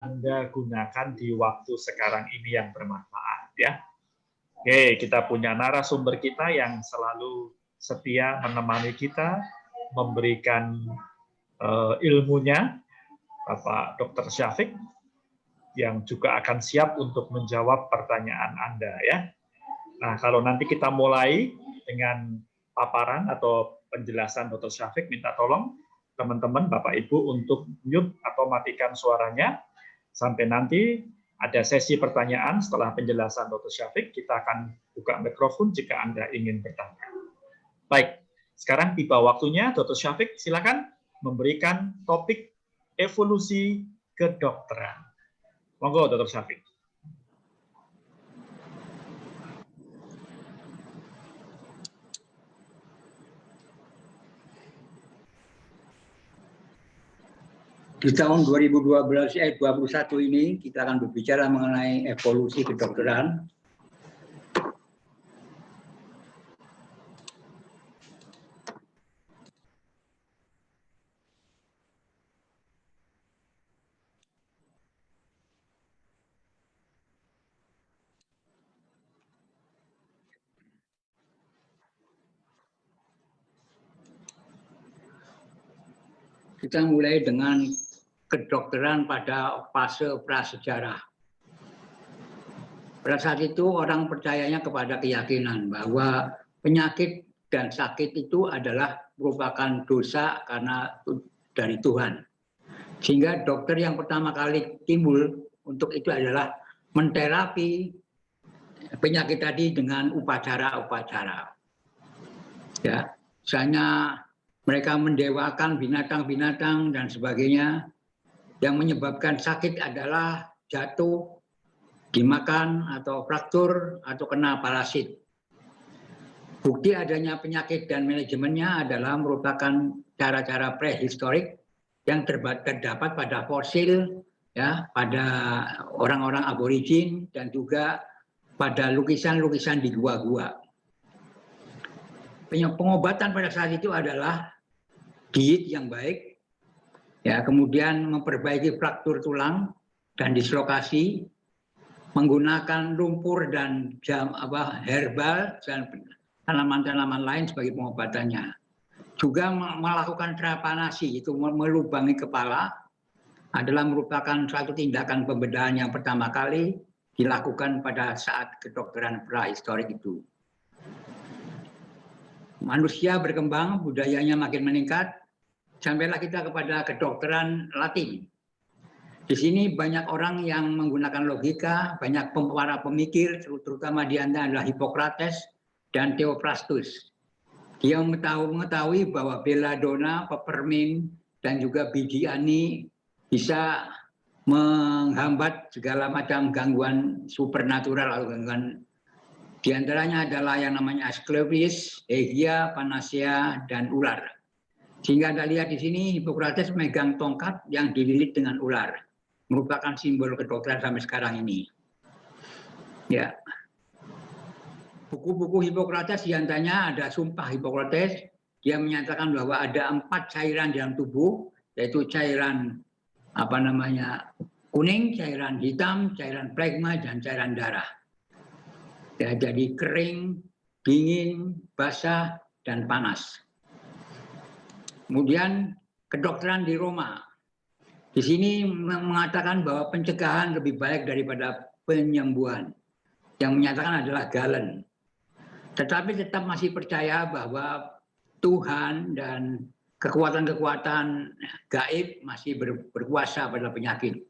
Anda gunakan di waktu sekarang ini yang bermanfaat ya. Oke, kita punya narasumber kita yang selalu setia menemani kita, memberikan ilmunya, Bapak Dr. Syafiq, yang juga akan siap untuk menjawab pertanyaan Anda ya. Nah, kalau nanti kita mulai dengan paparan atau penjelasan Dr. Syafiq, minta tolong teman-teman, Bapak Ibu untuk mute atau matikan suaranya. Sampai nanti ada sesi pertanyaan setelah penjelasan Dr. Syafiq, kita akan buka mikrofon jika Anda ingin bertanya. Baik, sekarang tiba waktunya Dr. Syafiq silakan memberikan topik evolusi kedokteran. Monggo Dr. Syafiq. Di tahun 2021 ini kita akan berbicara mengenai evolusi kedokteran. Kita mulai dengan kedokteran pada fase prasejarah. Pada saat itu orang percayanya kepada keyakinan bahwa penyakit dan sakit itu adalah merupakan dosa karena dari Tuhan. Sehingga dokter yang pertama kali timbul untuk itu adalah menterapi penyakit tadi dengan upacara-upacara. Ya, misalnya mereka mendewakan binatang-binatang dan sebagainya. Yang menyebabkan sakit adalah jatuh, dimakan, atau fraktur, atau kena parasit. Bukti adanya penyakit dan manajemennya adalah merupakan cara-cara prehistorik yang terdapat pada fosil, ya, pada orang-orang aborigin, dan juga pada lukisan-lukisan di gua-gua. Pengobatan pada saat itu adalah diet yang baik, ya, kemudian memperbaiki fraktur tulang dan dislokasi, menggunakan lumpur dan herbal dan tanaman-tanaman lain sebagai pengobatannya. Juga melakukan trepanasi, itu melubangi kepala, adalah merupakan suatu tindakan pembedahan yang pertama kali dilakukan pada saat kedokteran prahistorik itu. Manusia berkembang, budayanya makin meningkat, sampailah kita kepada kedokteran Latin. Di sini banyak orang yang menggunakan logika, banyak para pemikir, terutama di antara adalah Hippocrates dan Theophrastus. Dia mengetahui bahwa belladonna, peppermint, dan juga biji ani bisa menghambat segala macam gangguan supernatural atau gangguan. Di antaranya adalah yang namanya Asclepius, Ehia, Panacea, dan ular. Sehingga Anda lihat di sini Hippocrates memegang tongkat yang dililit dengan ular, merupakan simbol kedokteran sampai sekarang ini. Ya, buku-buku Hippocrates diantaranya ada Sumpah Hippocrates. Dia menyatakan bahwa ada 4 cairan dalam tubuh, yaitu cairan kuning, cairan hitam, cairan plasma, dan cairan darah. Ya, jadi kering, dingin, basah, dan panas. Kemudian kedokteran di Roma. Di sini mengatakan bahwa pencegahan lebih baik daripada penyembuhan. Yang menyatakan adalah Galen. Tetapi tetap masih percaya bahwa Tuhan dan kekuatan-kekuatan gaib masih berkuasa pada penyakit.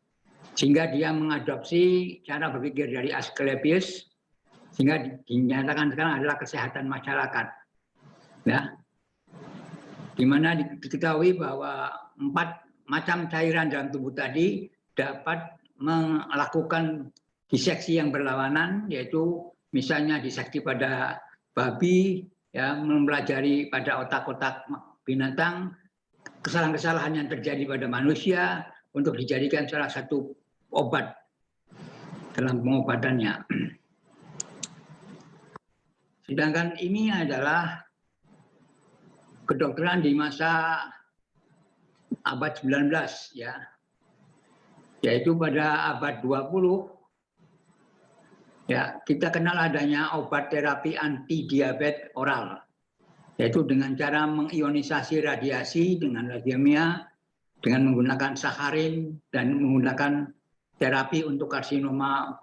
Sehingga dia mengadopsi cara berpikir dari Asclepius, sehingga dinyatakan sekarang adalah kesehatan masyarakat. Ya. Di mana diketahui bahwa 4 macam cairan dalam tubuh tadi dapat melakukan diseksi yang berlawanan, yaitu misalnya diseksi pada babi, ya, mempelajari pada otak-otak binatang, kesalahan-kesalahan yang terjadi pada manusia untuk dijadikan salah satu obat dalam pengobatannya. Sedangkan ini adalah kedokteran di masa abad 19, ya. yaitu pada abad 20, ya, kita kenal adanya obat terapi anti diabetes oral, yaitu dengan cara mengionisasi radiasi dengan leukemia, dengan menggunakan saccharin dan menggunakan terapi untuk karsinoma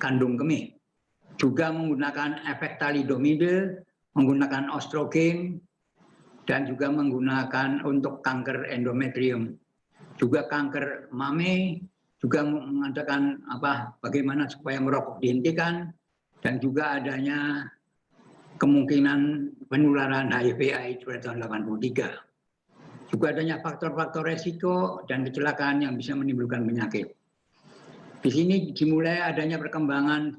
kandung kemih. Juga menggunakan efek thalidomide, menggunakan ostrogen, dan juga menggunakan untuk kanker endometrium. Juga kanker mame, juga mengatakan bagaimana supaya merokok dihentikan, dan juga adanya kemungkinan penularan HIV/AIDS pada tahun 83. Juga adanya faktor-faktor resiko dan kecelakaan yang bisa menimbulkan penyakit. Di sini dimulai adanya perkembangan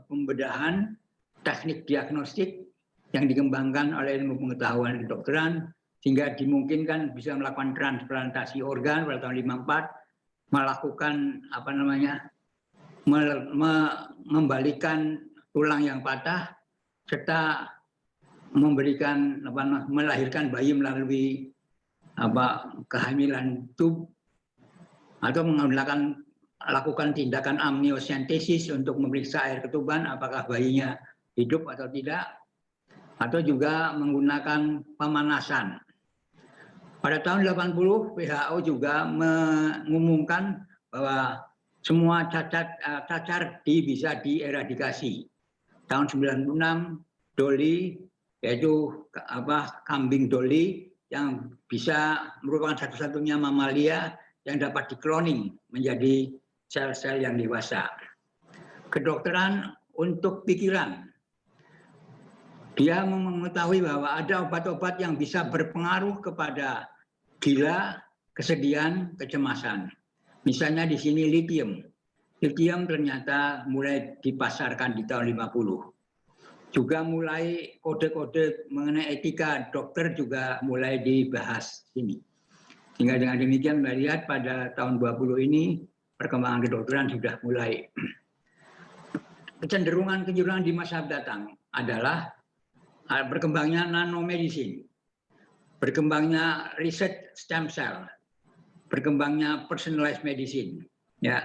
pembedahan teknik diagnostik yang dikembangkan oleh ilmu pengetahuan kedokteran, sehingga dimungkinkan bisa melakukan transplantasi organ pada tahun 54, melakukan membalikan tulang yang patah, serta memberikan melahirkan bayi melalui kehamilan tub, atau lakukan tindakan amniosentesis untuk memeriksa air ketuban apakah bayinya hidup atau tidak, atau juga menggunakan pemanasan. Pada tahun 80 WHO juga mengumumkan bahwa semua cacar bisa dieradikasi. Tahun 96 Dolly, yaitu kambing Dolly yang bisa merupakan satu-satunya mamalia yang dapat dikloning menjadi sel-sel yang dewasa. Kedokteran untuk pikiran. Dia mengetahui bahwa ada obat-obat yang bisa berpengaruh kepada gila, kesedihan, kecemasan. Misalnya di sini lithium. Lithium ternyata mulai dipasarkan di tahun 50. Juga mulai kode-kode mengenai etika dokter juga mulai dibahas ini. Sehingga dengan demikian melihat pada tahun 20 ini perkembangan kedokteran sudah mulai. Kecenderungan di masa datang adalah berkembangnya nanomedicine, berkembangnya riset stem cell, berkembangnya personalized medicine. Ya,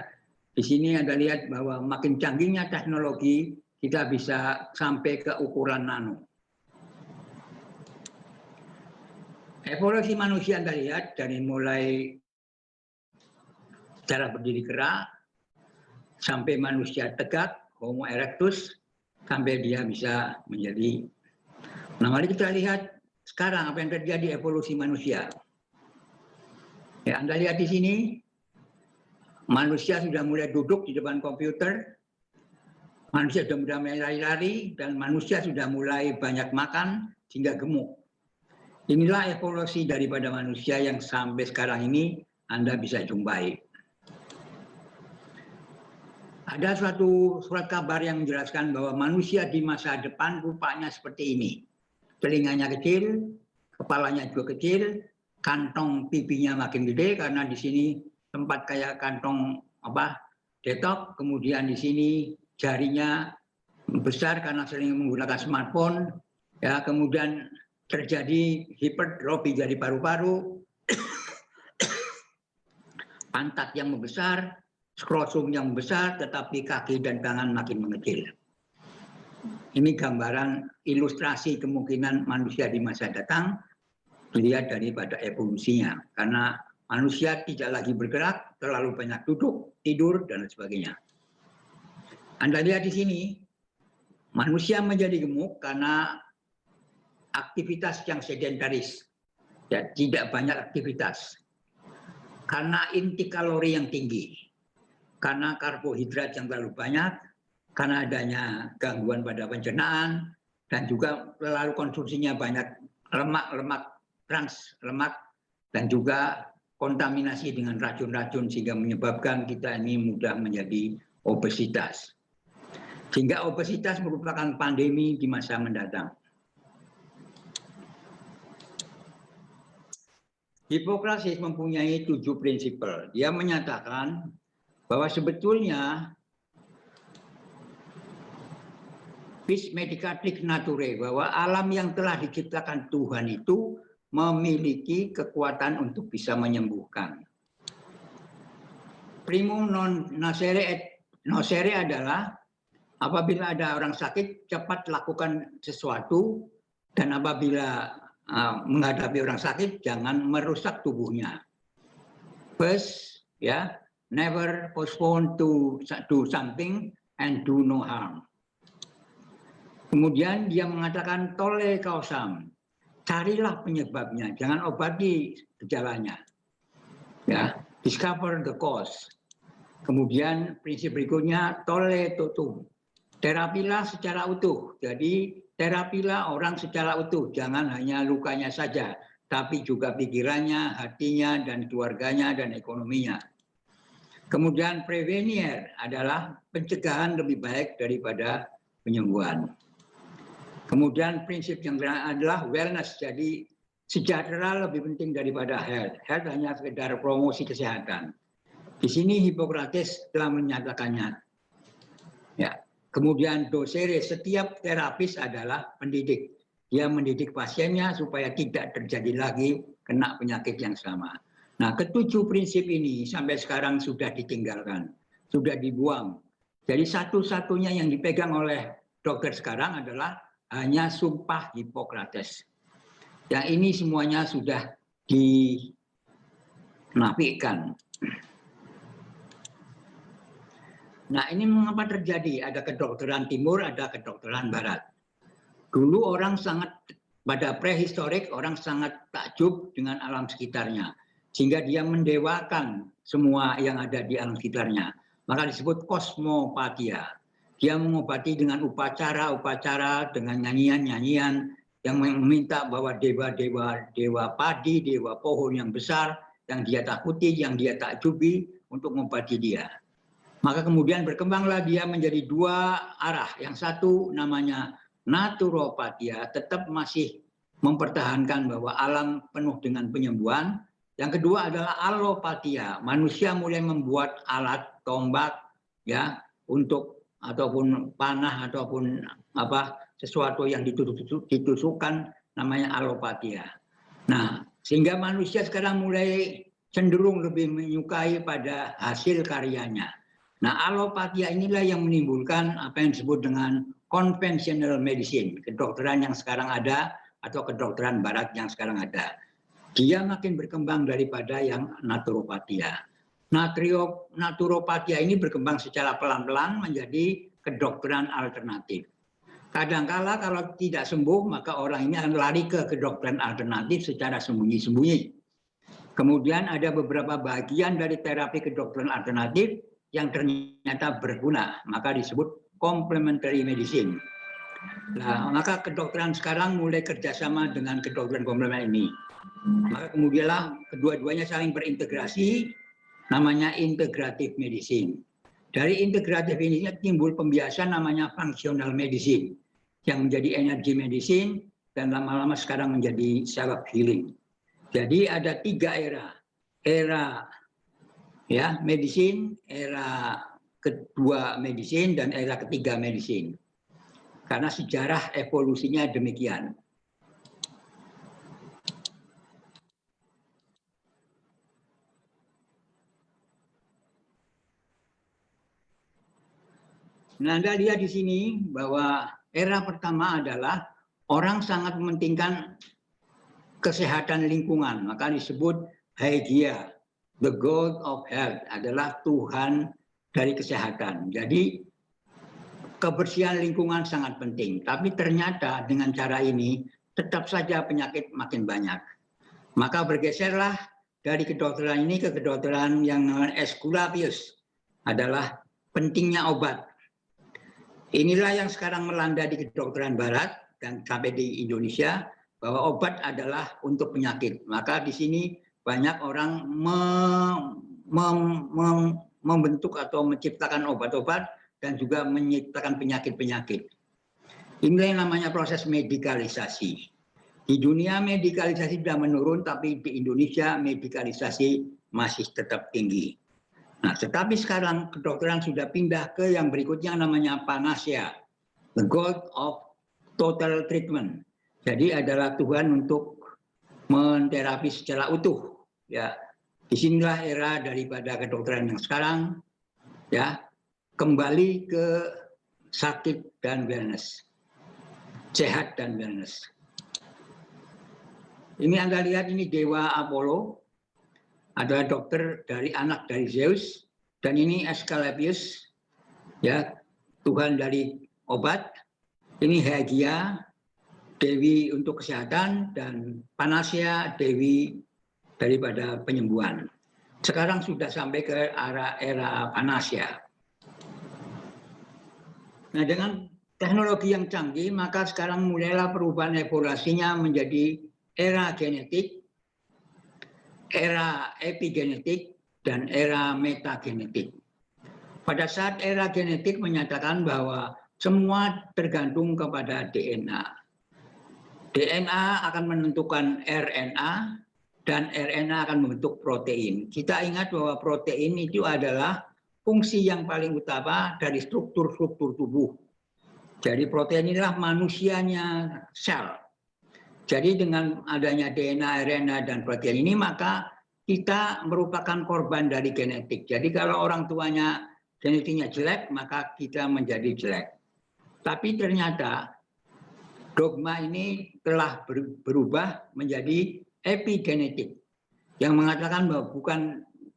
di sini Anda lihat bahwa makin canggihnya teknologi, kita bisa sampai ke ukuran nano. Evolusi manusia Anda lihat dari mulai cara berdiri gerak, sampai manusia tegak, Homo erectus, sampai dia bisa menjadi. Nah, mari kita lihat sekarang apa yang terjadi evolusi manusia. Ya, Anda lihat di sini, manusia sudah mulai duduk di depan komputer, manusia sudah mulai lari-lari, dan manusia sudah mulai banyak makan sehingga gemuk. Inilah evolusi daripada manusia yang sampai sekarang ini Anda bisa jumpai. Ada suatu surat kabar yang menjelaskan bahwa manusia di masa depan rupanya seperti ini. Telinganya kecil, kepalanya juga kecil, kantong pipinya makin gede karena di sini tempat kayak kantong detok, kemudian di sini jarinya besar karena sering menggunakan smartphone, ya, kemudian terjadi hipertrofi dari paru-paru, pantat yang membesar, skrosum yang besar, tetapi kaki dan tangan makin mengecil. Ini gambaran ilustrasi kemungkinan manusia di masa datang dilihat daripada evolusinya. Karena manusia tidak lagi bergerak, terlalu banyak duduk, tidur, dan sebagainya. Anda lihat di sini, manusia menjadi gemuk karena aktivitas yang sedentaris. Ya, tidak banyak aktivitas. Karena inti kalori yang tinggi. Karena karbohidrat yang terlalu banyak, karena adanya gangguan pada pencernaan, dan juga terlalu konsumsinya banyak lemak trans lemak, dan juga kontaminasi dengan racun-racun sehingga menyebabkan kita ini mudah menjadi obesitas. Sehingga obesitas merupakan pandemi di masa mendatang. Hippocrates mempunyai 7 prinsip. Dia menyatakan bahwa sebetulnya vis medicatrix naturae, bahwa alam yang telah diciptakan Tuhan itu memiliki kekuatan untuk bisa menyembuhkan. primum non nocere et nocere adalah apabila ada orang sakit, cepat lakukan sesuatu, dan apabila menghadapi orang sakit, jangan merusak tubuhnya. First, ya, never postpone to do something and do no harm. Kemudian dia mengatakan tolle causam, carilah penyebabnya, jangan obati gejalanya. Ya, discover the cause. Kemudian prinsip berikutnya tolle totum, terapilah secara utuh. Jadi terapilah orang secara utuh, jangan hanya lukanya saja, tapi juga pikirannya, hatinya, dan keluarganya, dan ekonominya. Kemudian prevenir adalah pencegahan lebih baik daripada penyembuhan. Kemudian prinsip yang adalah wellness, jadi sejahtera lebih penting daripada health. Health hanya sekedar promosi kesehatan. Di sini Hippocrates telah menyatakannya. Ya. Kemudian docere, setiap terapis adalah pendidik. Dia mendidik pasiennya supaya tidak terjadi lagi kena penyakit yang sama. Nah, ketujuh prinsip ini sampai sekarang sudah ditinggalkan, sudah dibuang. Jadi satu-satunya yang dipegang oleh dokter sekarang adalah hanya sumpah Hippocrates. Yang ini semuanya sudah dinafikan. Nah, ini mengapa terjadi? Ada kedokteran timur, ada kedokteran barat. Dulu orang sangat, pada prehistorik, orang sangat takjub dengan alam sekitarnya. Sehingga dia mendewakan semua yang ada di alam sekitarnya. Maka disebut kosmopatia. Dia mengobati dengan upacara-upacara, dengan nyanyian-nyanyian, yang meminta bahwa dewa padi, dewa pohon yang besar, yang dia takuti, yang dia takjubi, untuk mengobati dia. Maka kemudian berkembanglah dia menjadi dua arah. Yang satu namanya naturopatia, tetap masih mempertahankan bahwa alam penuh dengan penyembuhan. Yang kedua adalah allopatia, manusia mulai membuat alat, tombak, ya, untuk ataupun panah ataupun sesuatu yang ditusukkan, namanya allopatia. Nah, sehingga manusia sekarang mulai cenderung lebih menyukai pada hasil karyanya. Nah, allopatia inilah yang menimbulkan apa yang disebut dengan conventional medicine, kedokteran yang sekarang ada atau kedokteran barat yang sekarang ada. Dia makin berkembang daripada yang naturopatia. Naturopatia ini berkembang secara pelan-pelan menjadi kedokteran alternatif. Kadangkala kalau tidak sembuh, maka orang ini akan lari ke kedokteran alternatif secara sembunyi-sembunyi. Kemudian ada beberapa bagian dari terapi kedokteran alternatif yang ternyata berguna, maka disebut complementary medicine. Nah, maka kedokteran sekarang mulai kerjasama dengan kedokteran komplementer ini. Maka kemudianlah kedua-duanya saling berintegrasi, namanya integrative medicine. Dari integrative ini timbul pembiasan namanya functional medicine, yang menjadi energy medicine, dan lama-lama sekarang menjadi self healing. Jadi ada tiga era. Era ya medicine, era kedua medicine, dan era ketiga medicine. Karena sejarah evolusinya demikian. Nah, Anda lihat di sini bahwa era pertama adalah orang sangat mementingkan kesehatan lingkungan, maka disebut Hygieia. The God of Health adalah Tuhan dari kesehatan. Jadi kebersihan lingkungan sangat penting. Tapi ternyata dengan cara ini tetap saja penyakit makin banyak. Maka bergeserlah dari kedokteran ini ke kedokteran yang Aesculapius, adalah pentingnya obat. Inilah yang sekarang melanda di kedokteran barat dan sampai di Indonesia, bahwa obat adalah untuk penyakit. Maka di sini banyak orang membentuk atau menciptakan obat-obat dan juga menciptakan penyakit-penyakit. Inilah yang namanya proses medikalisasi. Di dunia medikalisasi sudah menurun, tapi di Indonesia medikalisasi masih tetap tinggi. Nah, tetapi sekarang kedokteran sudah pindah ke yang berikutnya namanya panacea, the God of total treatment. Jadi adalah Tuhan untuk menterapi secara utuh, ya, Disinilah era daripada kedokteran yang sekarang, ya, kembali ke sakit dan wellness, sehat dan wellness. Ini Anda lihat, ini dewa Apollo, adalah dokter dari anak dari Zeus, dan ini Asclepius, ya, Tuhan dari obat. Ini Hygieia, dewi untuk kesehatan, dan Panacea, dewi daripada penyembuhan. Sekarang sudah sampai ke era Panacea. Nah, dengan teknologi yang canggih, maka sekarang mulailah perubahan evolusinya menjadi era genetik, era epigenetik, dan era metagenetik. Pada saat era genetik menyatakan bahwa semua tergantung kepada DNA. DNA akan menentukan RNA, dan RNA akan membentuk protein. Kita ingat bahwa protein itu adalah fungsi yang paling utama dari struktur-struktur tubuh. Jadi protein inilah manusianya sel. Jadi dengan adanya DNA, RNA, dan protein ini, maka kita merupakan korban dari genetik. Jadi kalau orang tuanya genetiknya jelek, maka kita menjadi jelek. Tapi ternyata dogma ini telah berubah menjadi epigenetik, yang mengatakan bahwa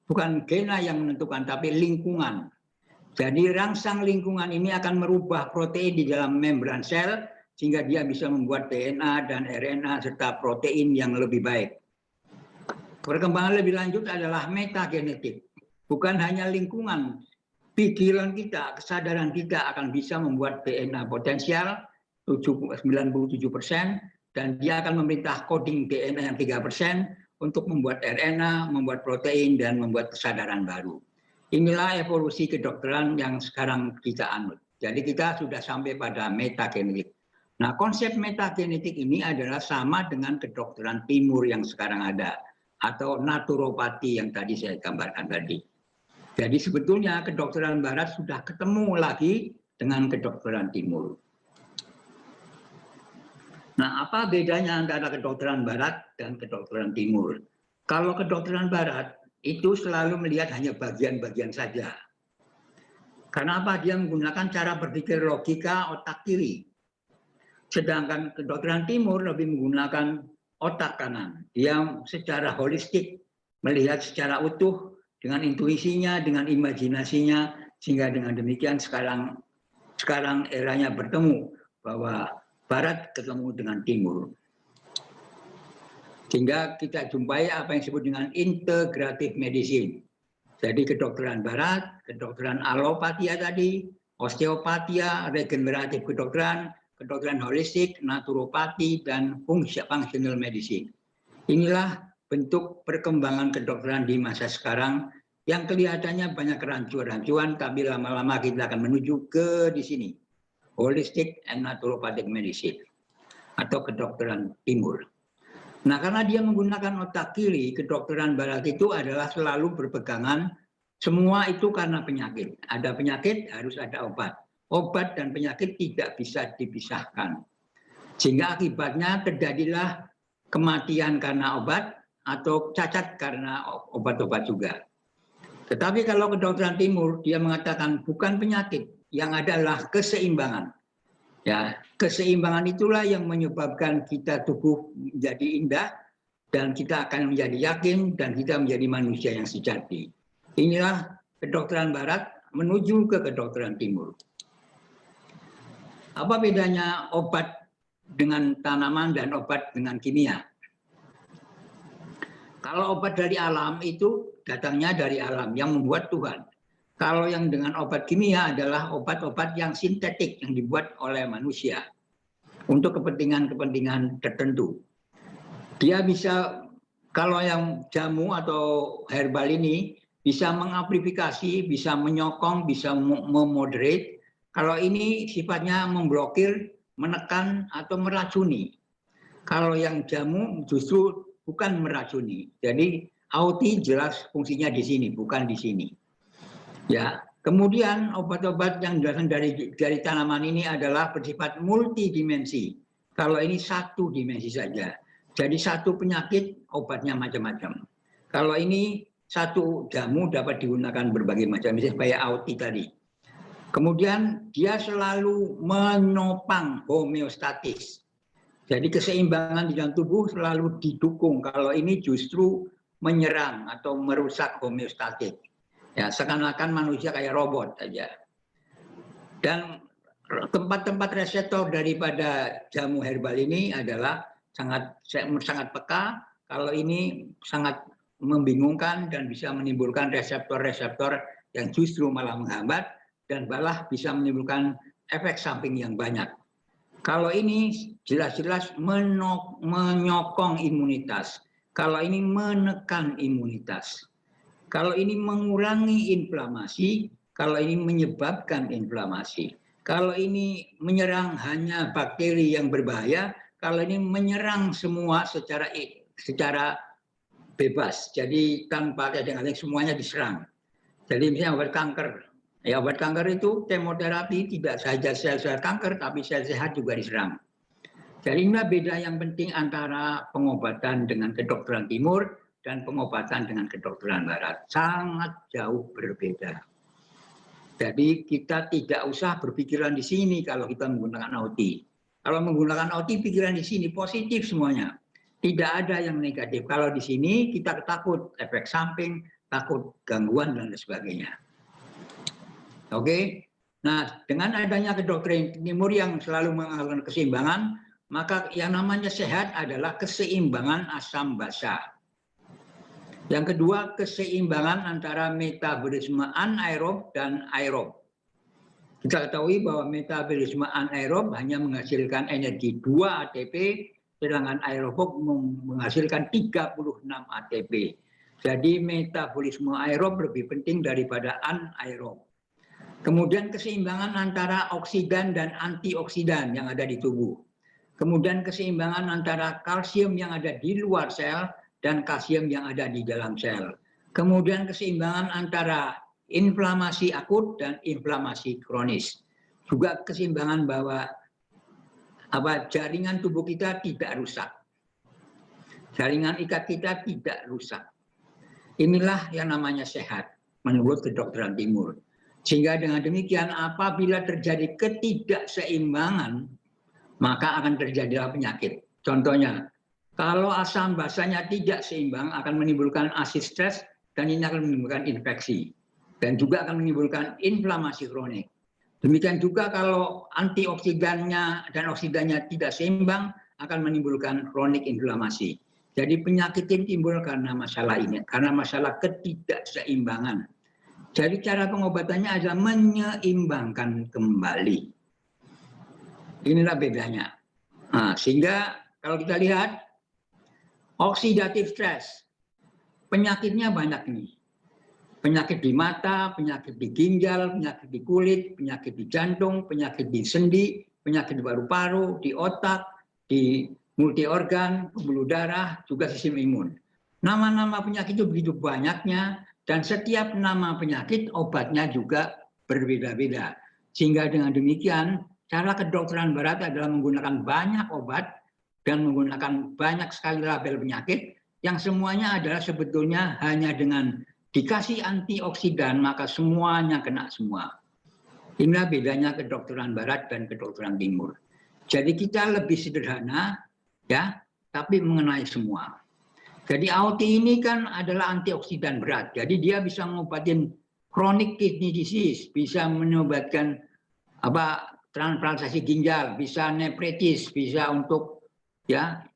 bukan gena yang menentukan, tapi lingkungan. Jadi rangsang lingkungan ini akan merubah protein di dalam membran sel, sehingga dia bisa membuat DNA dan RNA serta protein yang lebih baik. Perkembangan lebih lanjut adalah metagenetik. Bukan hanya lingkungan, pikiran kita, kesadaran kita akan bisa membuat DNA potensial 97%, dan dia akan memerintah coding DNA yang 3% untuk membuat RNA, membuat protein, dan membuat kesadaran baru. Inilah evolusi kedokteran yang sekarang kita anut. Jadi kita sudah sampai pada metagenetik. Nah, konsep metagenetik ini adalah sama dengan kedokteran timur yang sekarang ada, atau naturopati yang tadi saya gambarkan tadi. Jadi sebetulnya kedokteran barat sudah ketemu lagi dengan kedokteran timur. Nah, apa bedanya antara kedokteran barat dan kedokteran timur? Kalau kedokteran barat itu selalu melihat hanya bagian-bagian saja. Karena apa? Dia menggunakan cara berpikir logika otak kiri. Sedangkan kedokteran timur lebih menggunakan otak kanan. Dia secara holistik melihat secara utuh dengan intuisinya, dengan imajinasinya, sehingga dengan demikian sekarang eranya bertemu bahwa Barat ketemu dengan Timur. Sehingga kita jumpai apa yang disebut dengan integratif medicine. Jadi kedokteran Barat, kedokteran alopatia tadi, osteopatia, regeneratif kedokteran, kedokteran holistik, naturopati, dan functional medicine. Inilah bentuk perkembangan kedokteran di masa sekarang yang kelihatannya banyak rancuan-rancuan, tapi lama-lama kita akan menuju ke di sini. Holistic and naturopathic medicine atau kedokteran timur. Nah, karena dia menggunakan otak kiri, kedokteran barat itu adalah selalu berpegangan semua itu karena penyakit. Ada penyakit harus ada obat. Obat dan penyakit tidak bisa dipisahkan. Sehingga akibatnya terjadilah kematian karena obat atau cacat karena obat-obat juga. Tetapi kalau kedokteran timur dia mengatakan bukan penyakit, yang adalah keseimbangan. Ya, keseimbangan itulah yang menyebabkan kita tubuh menjadi indah, dan kita akan menjadi yakin, dan kita menjadi manusia yang sejati. Inilah kedokteran Barat menuju ke kedokteran Timur. Apa bedanya obat dengan tanaman dan obat dengan kimia? Kalau obat dari alam itu datangnya dari alam yang membuat Tuhan. Kalau yang dengan obat kimia adalah obat-obat yang sintetik yang dibuat oleh manusia untuk kepentingan-kepentingan tertentu. Dia bisa, kalau yang jamu atau herbal ini bisa mengamplifikasi, bisa menyokong, bisa memoderate. Kalau ini sifatnya memblokir, menekan, atau meracuni. Kalau yang jamu justru bukan meracuni. Jadi auti jelas fungsinya di sini, bukan di sini. Ya, kemudian obat-obat yang datang dari tanaman ini adalah bersifat multidimensi. Kalau ini satu dimensi saja. Jadi satu penyakit obatnya macam-macam. Kalau ini satu jamu dapat digunakan berbagai macam, misalnya kayak AOT tadi. Kemudian dia selalu menopang homeostatis. Jadi keseimbangan di dalam tubuh selalu didukung. Kalau ini justru menyerang atau merusak homeostatik. Ya, seakan-akan manusia kayak robot saja. Dan tempat-tempat reseptor daripada jamu herbal ini adalah sangat peka. Kalau ini sangat membingungkan dan bisa menimbulkan reseptor-reseptor yang justru malah menghambat dan malah bisa menimbulkan efek samping yang banyak. Kalau ini jelas-jelas menyokong imunitas. Kalau ini menekan imunitas. Kalau ini mengurangi inflamasi. Kalau ini menyebabkan inflamasi. Kalau ini menyerang hanya bakteri yang berbahaya. Kalau ini menyerang semua secara bebas. Jadi tanpa ada semuanya diserang. Jadi misalnya obat kanker. Ya, obat kanker itu kemoterapi tidak saja sel-sel kanker, tapi sel sehat juga diserang. Jadi inilah beda yang penting antara pengobatan dengan kedokteran timur dan pengobatan dengan kedokteran barat. Sangat jauh berbeda. Jadi kita tidak usah berpikiran di sini kalau kita menggunakan AOT. Kalau menggunakan AOT, pikiran di sini positif semuanya. Tidak ada yang negatif. Kalau di sini kita takut efek samping, takut gangguan dan sebagainya. Oke, nah dengan adanya kedokteran timur yang selalu mengalami keseimbangan, maka yang namanya sehat adalah keseimbangan asam basa. Yang kedua, keseimbangan antara metabolisme anaerob dan aerob. Kita ketahui bahwa metabolisme anaerob hanya menghasilkan energi 2 ATP, sedangkan aerob menghasilkan 36 ATP. Jadi metabolisme aerob lebih penting daripada anaerob. Kemudian keseimbangan antara oksidan dan antioksidan yang ada di tubuh. Kemudian keseimbangan antara kalsium yang ada di luar sel dan kalsium yang ada di dalam sel. Kemudian keseimbangan antara inflamasi akut dan inflamasi kronis. Juga keseimbangan bahwa jaringan tubuh kita tidak rusak. Jaringan ikat kita tidak rusak. Inilah yang namanya sehat menurut kedokteran timur. Sehingga dengan demikian apabila terjadi ketidakseimbangan, maka akan terjadilah penyakit. Contohnya, kalau asam basanya tidak seimbang akan menimbulkan asid stres dan ini akan menimbulkan infeksi. Dan juga akan menimbulkan inflamasi kronik. Demikian juga kalau antioksidannya dan oksidannya tidak seimbang akan menimbulkan kronik inflamasi. Jadi penyakit ini timbul karena masalah ini, karena masalah ketidakseimbangan. Jadi cara pengobatannya adalah menyeimbangkan kembali. Inilah bedanya. Nah, sehingga kalau kita lihat oksidatif stres, penyakitnya banyak nih. Penyakit di mata, penyakit di ginjal, penyakit di kulit, penyakit di jantung, penyakit di sendi, penyakit di paru-paru, di otak, di multi organ, pembuluh darah, juga sistem imun. Nama-nama penyakit itu begitu banyaknya. Dan setiap nama penyakit obatnya juga berbeda-beda. Sehingga dengan demikian cara kedokteran barat adalah menggunakan banyak obat dan menggunakan banyak sekali label penyakit yang semuanya adalah sebetulnya hanya dengan dikasih antioksidan maka semuanya kena semua. Inilah bedanya kedokteran barat dan kedokteran timur. Jadi kita lebih sederhana ya, tapi mengenai semua. Jadi AOT ini kan adalah antioksidan berat. Jadi dia bisa mengobatin chronic kidney disease, bisa mengobatkan transplantasi ginjal, bisa nephritis, bisa untuk ya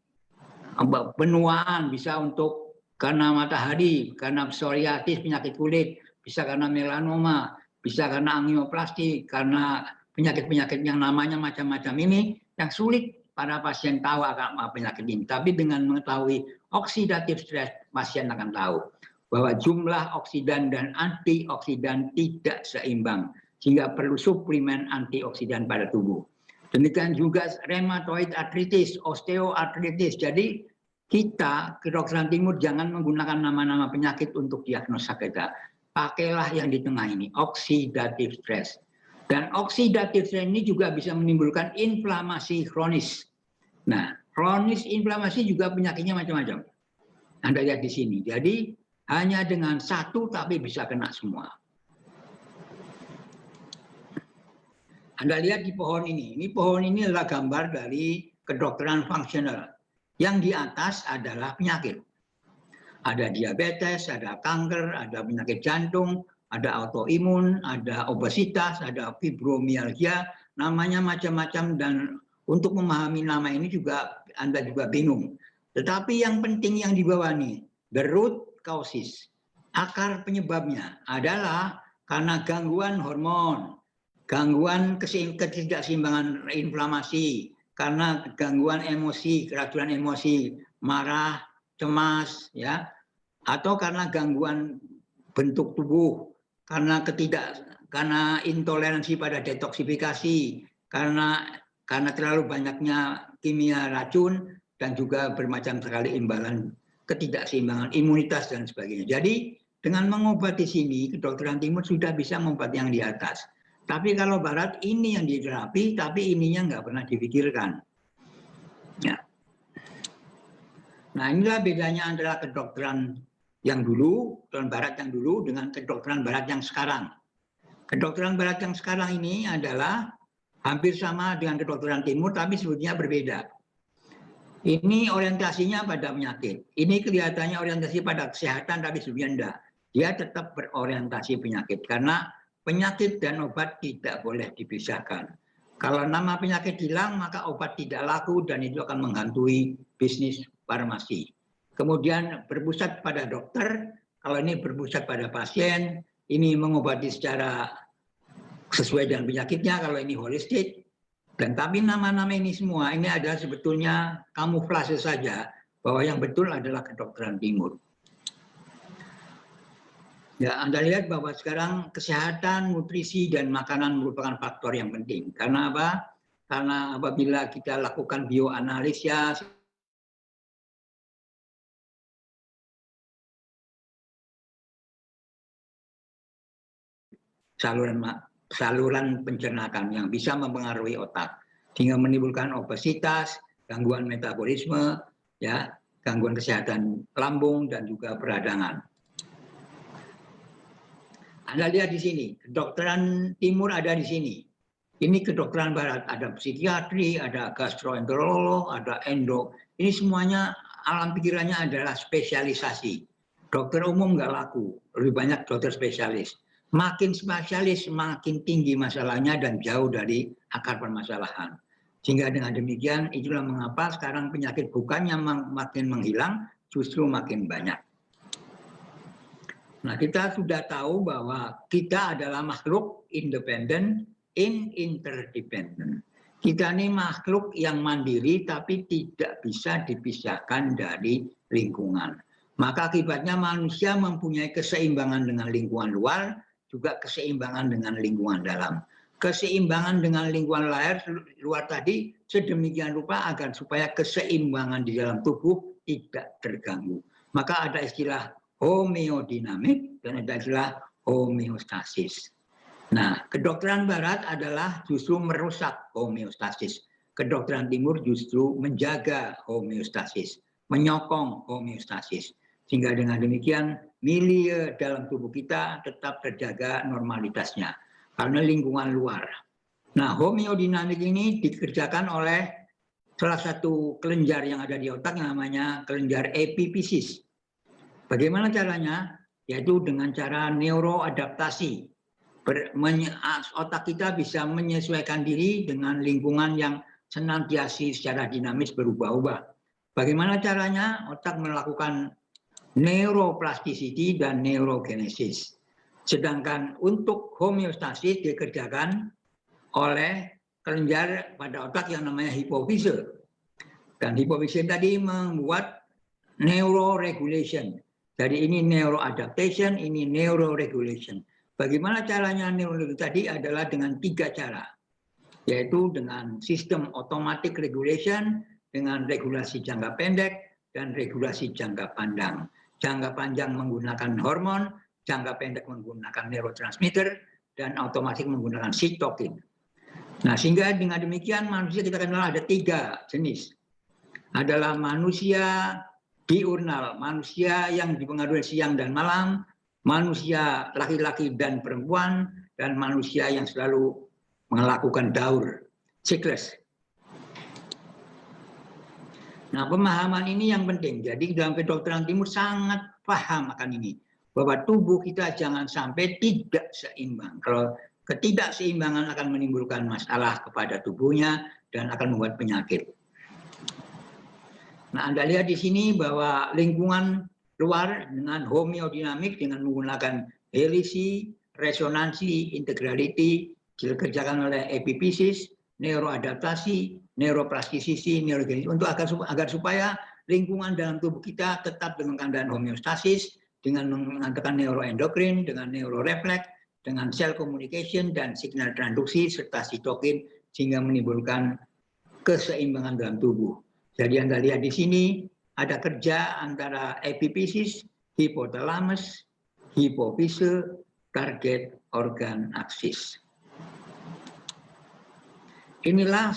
penuaan, bisa untuk karena matahari, karena psoriasis penyakit kulit, bisa karena melanoma, bisa karena angioplasti, karena penyakit-penyakit yang namanya macam-macam ini yang sulit para pasien tahu akan apa penyakit ini. Tapi dengan mengetahui oksidatif stres, pasien akan tahu bahwa jumlah oksidan dan antioksidan tidak seimbang. Sehingga perlu suplemen antioksidan pada tubuh. Demikian juga rheumatoid arthritis, osteoartritis. Jadi kita, kedokteran timur, jangan menggunakan nama-nama penyakit untuk diagnosa kita. Pakailah yang di tengah ini, oksidatif stres. Dan oksidatif stres ini juga bisa menimbulkan inflamasi kronis. Nah, kronis inflamasi juga penyakitnya macam-macam. Anda lihat di sini. Jadi hanya dengan satu tapi bisa kena semua. Anda lihat di pohon ini adalah gambar dari kedokteran fungsional. Yang di atas adalah penyakit. Ada diabetes, ada kanker, ada penyakit jantung, ada autoimun, ada obesitas, ada fibromialgia, namanya macam-macam, dan untuk memahami nama ini juga Anda juga bingung. Tetapi yang penting yang di bawah ini, the root causes, akar penyebabnya adalah karena gangguan hormon, gangguan ketidakseimbangan inflamasi, karena gangguan emosi, keracunan emosi, marah, cemas, ya, atau karena gangguan bentuk tubuh, karena intoleransi pada detoksifikasi, karena terlalu banyaknya kimia racun, dan juga bermacam sekali imbalan ketidakseimbangan imunitas dan sebagainya. Jadi dengan mengobati sini, kedokteran timur sudah bisa mengobati yang di atas. Tapi kalau barat ini yang diterapi, tapi ininya nggak pernah dipikirkan. Ya. Nah, inilah bedanya antara kedokteran yang dulu, kedokteran barat yang dulu dengan kedokteran barat yang sekarang. Kedokteran barat yang sekarang ini adalah hampir sama dengan kedokteran timur, tapi sebetulnya berbeda. Ini orientasinya pada penyakit. Ini kelihatannya orientasi pada kesehatan, tapi sebetulnya enggak. Dia tetap berorientasi penyakit, karena penyakit dan obat tidak boleh dipisahkan. Kalau nama penyakit hilang, maka obat tidak laku, dan itu akan menghantui bisnis farmasi. Kemudian berpusat pada dokter, kalau ini berpusat pada pasien, ini mengobati secara sesuai dengan penyakitnya, kalau ini holistik. Dan tapi nama-nama ini semua, ini adalah sebetulnya kamuflase saja, bahwa yang betul adalah kedokteran timur. Ya, Anda lihat bahwa sekarang kesehatan, nutrisi, dan makanan merupakan faktor yang penting. Karena apa? Karena apabila kita lakukan bioanalisa, saluran pencernaan yang bisa mempengaruhi otak, sehingga menimbulkan obesitas, gangguan metabolisme, ya, gangguan kesehatan lambung, dan juga peradangan. Anda lihat di sini, kedokteran timur ada di sini. Ini kedokteran barat, ada psikiatri, ada gastroenterolog, ada endo. Ini semuanya alam pikirannya adalah spesialisasi. Dokter umum nggak laku, lebih banyak dokter spesialis. Makin spesialis, makin tinggi masalahnya dan jauh dari akar permasalahan. Sehingga dengan demikian, itulah mengapa sekarang penyakit bukannya makin menghilang, justru makin banyak. Nah, kita sudah tahu bahwa kita adalah makhluk independen, interdependent. Kita ini makhluk yang mandiri, tapi tidak bisa dipisahkan dari lingkungan. Maka akibatnya manusia mempunyai keseimbangan dengan lingkungan luar, juga keseimbangan dengan lingkungan dalam. Keseimbangan dengan lingkungan luar tadi sedemikian rupa agar supaya keseimbangan di dalam tubuh tidak terganggu. Maka ada istilah homeodinamik dan ada istilah homeostasis. Nah, kedokteran barat adalah justru merusak homeostasis. Kedokteran timur justru menjaga homeostasis, menyokong homeostasis. Sehingga dengan demikian milieu dalam tubuh kita tetap terjaga normalitasnya karena lingkungan luar. Nah, homeodinamik ini dikerjakan oleh salah satu kelenjar yang ada di otak yang namanya kelenjar epiphysis. Bagaimana caranya? Yaitu dengan cara neuroadaptasi. Otak kita bisa menyesuaikan diri dengan lingkungan yang senantiasa secara dinamis berubah-ubah. Bagaimana caranya? Otak melakukan neuroplasticity dan neurogenesis. Sedangkan untuk homeostasis dikerjakan oleh kelenjar pada otak yang namanya hipofise. Dan hipofise tadi membuat neuroregulation. Jadi ini neuroadaptation, ini neuroregulation. Bagaimana caranya neuroregulation tadi adalah dengan 3 cara. Yaitu dengan sistem automatic regulation, dengan regulasi jangka pendek, dan regulasi jangka panjang. Jangka panjang menggunakan hormon, jangka pendek menggunakan neurotransmitter, dan otomatis menggunakan sitokin. Nah, sehingga dengan demikian manusia kita kenal ada 3 jenis. Adalah manusia diurnal, manusia yang dipengaruhi siang dan malam, manusia laki-laki dan perempuan, dan manusia yang selalu melakukan daur, siklus. Nah, pemahaman ini yang penting. Jadi dalam kedokteran timur sangat paham akan ini. Bahwa tubuh kita jangan sampai tidak seimbang. Kalau ketidakseimbangan akan menimbulkan masalah kepada tubuhnya dan akan membuat penyakit. Nah, Anda lihat di sini bahwa lingkungan luar dengan homeodinamik dengan menggunakan helisi, resonansi, integrality, dikerjakan oleh epiphysis, neuroadaptasi, neuroplastisisi, neurogenesis untuk agar supaya lingkungan dalam tubuh kita tetap dengan keadaan homeostasis dengan mengatakan neuroendokrin, dengan neurorefleks, dengan cell communication dan signal transduksi serta sitokin sehingga menimbulkan keseimbangan dalam tubuh. Jadi Anda lihat di sini ada kerja antara epiphysis, hipotalamus, hipofise, target organ aksis. Inilah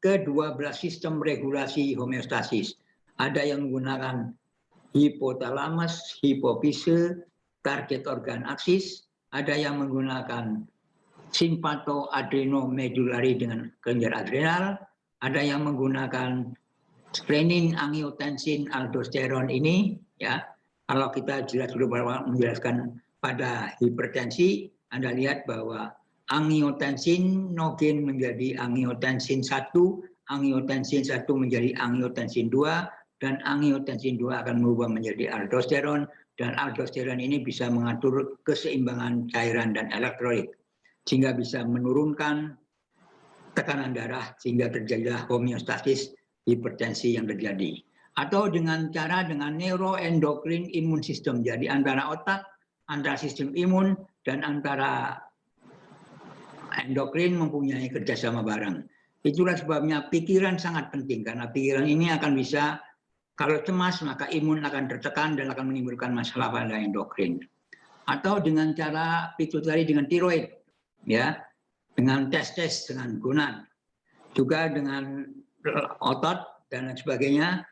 ke-12 sistem regulasi homeostasis. Ada yang menggunakan hipotalamus, hipofise, target organ aksis, ada yang menggunakan simpatoadrenomedulari dengan kelenjar adrenal, ada yang menggunakan renin, angiotensin, aldosteron ini, ya. Kalau kita jelas dulu bahwa menjelaskan pada hipertensi, Anda lihat bahwa angiotensin nogen menjadi angiotensin 1, angiotensin 1 menjadi angiotensin 2, dan angiotensin 2 akan berubah menjadi aldosteron, dan aldosteron ini bisa mengatur keseimbangan cairan dan elektrolit, sehingga bisa menurunkan tekanan darah, sehingga terjadilah homeostasis hipertensi yang terjadi. Atau dengan neuroendokrin imun sistem, jadi antara otak, antara sistem imun, dan antara endokrin mempunyai kerjasama bareng. Itulah sebabnya pikiran sangat penting, karena pikiran ini akan bisa, kalau cemas maka imun akan tertekan dan akan menimbulkan masalah pada endokrin. Atau dengan cara pituitari dengan tiroid, ya, dengan tes dengan gonad, juga dengan otot dan lain sebagainya,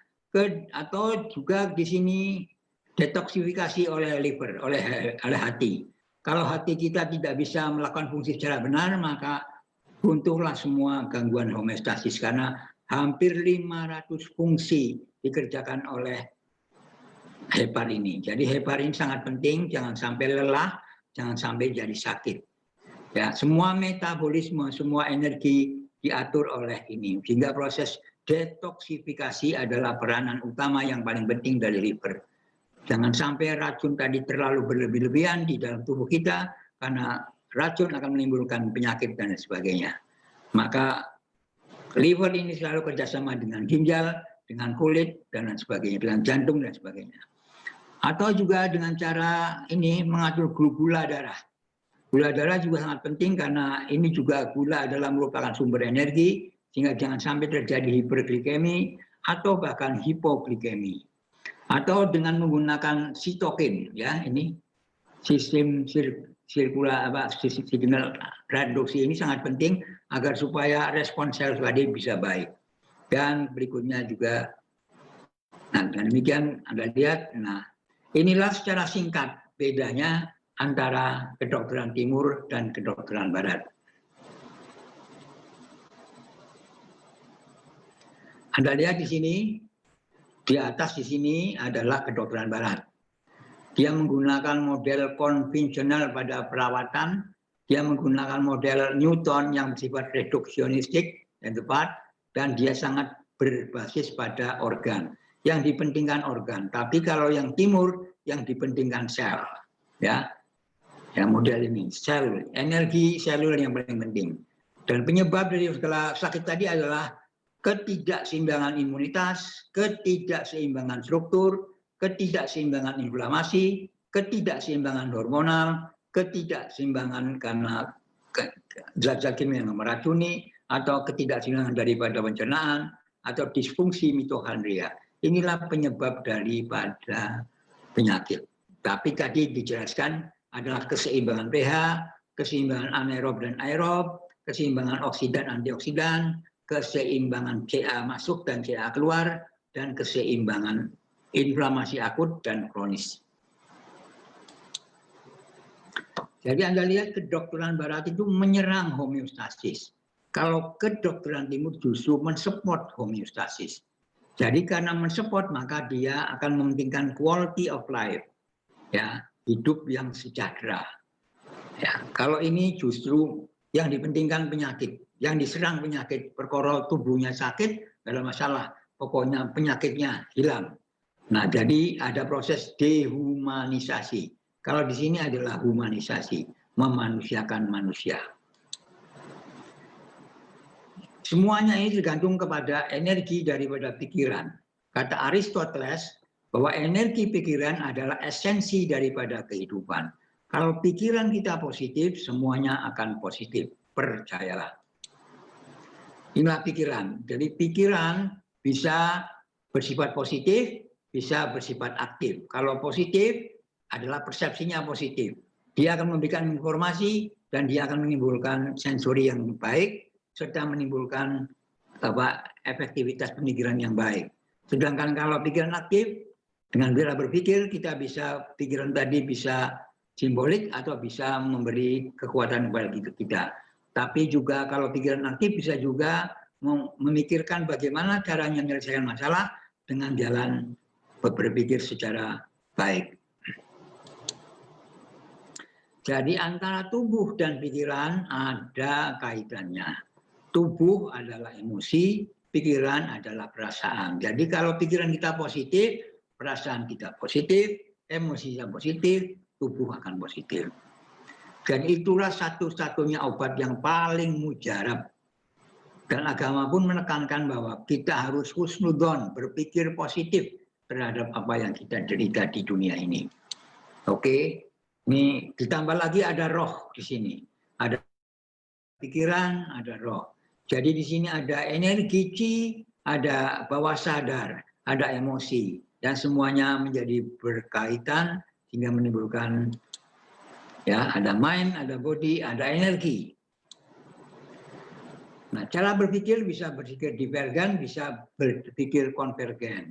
atau juga di sini detoksifikasi oleh liver, oleh hati. Kalau hati kita tidak bisa melakukan fungsi secara benar, maka runtuhlah semua gangguan homeostasis, karena hampir 500 fungsi dikerjakan oleh heparin ini. Jadi heparin sangat penting, jangan sampai lelah, jangan sampai jadi sakit. Ya, semua metabolisme, semua energi diatur oleh ini. Sehingga proses detoksifikasi adalah peranan utama yang paling penting dari liver. Jangan sampai racun tadi terlalu berlebih-lebihan di dalam tubuh kita, karena racun akan menimbulkan penyakit dan sebagainya. Maka liver ini selalu kerjasama dengan ginjal, dengan kulit, dan lain sebagainya, dengan jantung dan sebagainya. Atau juga dengan cara ini mengatur gula darah. Gula darah juga sangat penting karena ini juga gula adalah merupakan sumber energi, sehingga jangan sampai terjadi hiperglikemi atau bahkan hipoglikemi. Atau dengan menggunakan sitokin, ya, ini sistem signal transduksi ini sangat penting agar supaya respons sel tadi bisa baik. Dan berikutnya juga, nah dengan demikian Anda lihat, nah inilah secara singkat bedanya antara kedokteran timur dan kedokteran barat. Anda lihat di sini, di atas di sini adalah kedokteran barat. Dia menggunakan model konvensional pada perawatan, dia menggunakan model Newton yang bersifat reduksionistik dan tepat, dan dia sangat berbasis pada organ. Yang dipentingkan organ, tapi kalau yang timur yang dipentingkan sel, ya. Ya, model ini sel, energi seluler yang paling penting. Dan penyebab dari segala sakit tadi adalah ketidakseimbangan imunitas, ketidakseimbangan struktur, ketidakseimbangan inflamasi, ketidakseimbangan hormonal, ketidakseimbangan karena zat-zat kimia yang meracuni, atau ketidakseimbangan daripada pencernaan, atau disfungsi mitokondria. Inilah penyebab daripada penyakit. Tapi tadi dijelaskan adalah keseimbangan pH, keseimbangan anaerob dan aerob, keseimbangan oksidan antioksidan, keseimbangan Ca masuk dan Ca keluar, dan keseimbangan inflamasi akut dan kronis. Jadi Anda lihat kedokteran barat itu menyerang homeostasis. Kalau kedokteran timur justru mensupport homeostasis. Jadi karena mensupport maka dia akan mementingkan quality of life, ya, hidup yang sejahtera. Ya, kalau ini justru yang dipentingkan penyakit, yang diserang penyakit, perkara tubuhnya sakit, tidak ada masalah. Pokoknya penyakitnya hilang. Nah, jadi ada proses dehumanisasi. Kalau di sini adalah humanisasi, memanusiakan manusia. Semuanya ini tergantung kepada energi daripada pikiran. Kata Aristoteles bahwa energi pikiran adalah esensi daripada kehidupan. Kalau pikiran kita positif, semuanya akan positif. Percayalah. Inilah pikiran. Jadi pikiran bisa bersifat positif, bisa bersifat aktif. Kalau positif adalah persepsinya positif. Dia akan memberikan informasi dan dia akan menimbulkan sensori yang baik serta menimbulkan efektivitas pemikiran yang baik. Sedangkan kalau pikiran aktif, dengan bila berpikir kita bisa, pikiran tadi bisa simbolik atau bisa memberi kekuatan kepada kita. Tapi juga kalau pikiran aktif bisa juga memikirkan bagaimana caranya menyelesaikan masalah dengan jalan berpikir secara baik. Jadi antara tubuh dan pikiran ada kaitannya. Tubuh adalah emosi, pikiran adalah perasaan. Jadi kalau pikiran kita positif, perasaan kita positif, emosi kita positif, tubuh akan positif. Dan itulah satu-satunya obat yang paling mujarab. Dan agama pun menekankan bahwa kita harus husnudon, berpikir positif terhadap apa yang kita derita di dunia ini. Oke, ini ditambah lagi ada roh di sini. Ada pikiran, ada roh. Jadi di sini ada energi chi, ada bawah sadar, ada emosi, dan semuanya menjadi berkaitan sehingga menimbulkan, ya, ada mind, ada body, ada energi. Nah, cara berpikir bisa berpikir divergen, bisa berpikir konvergen.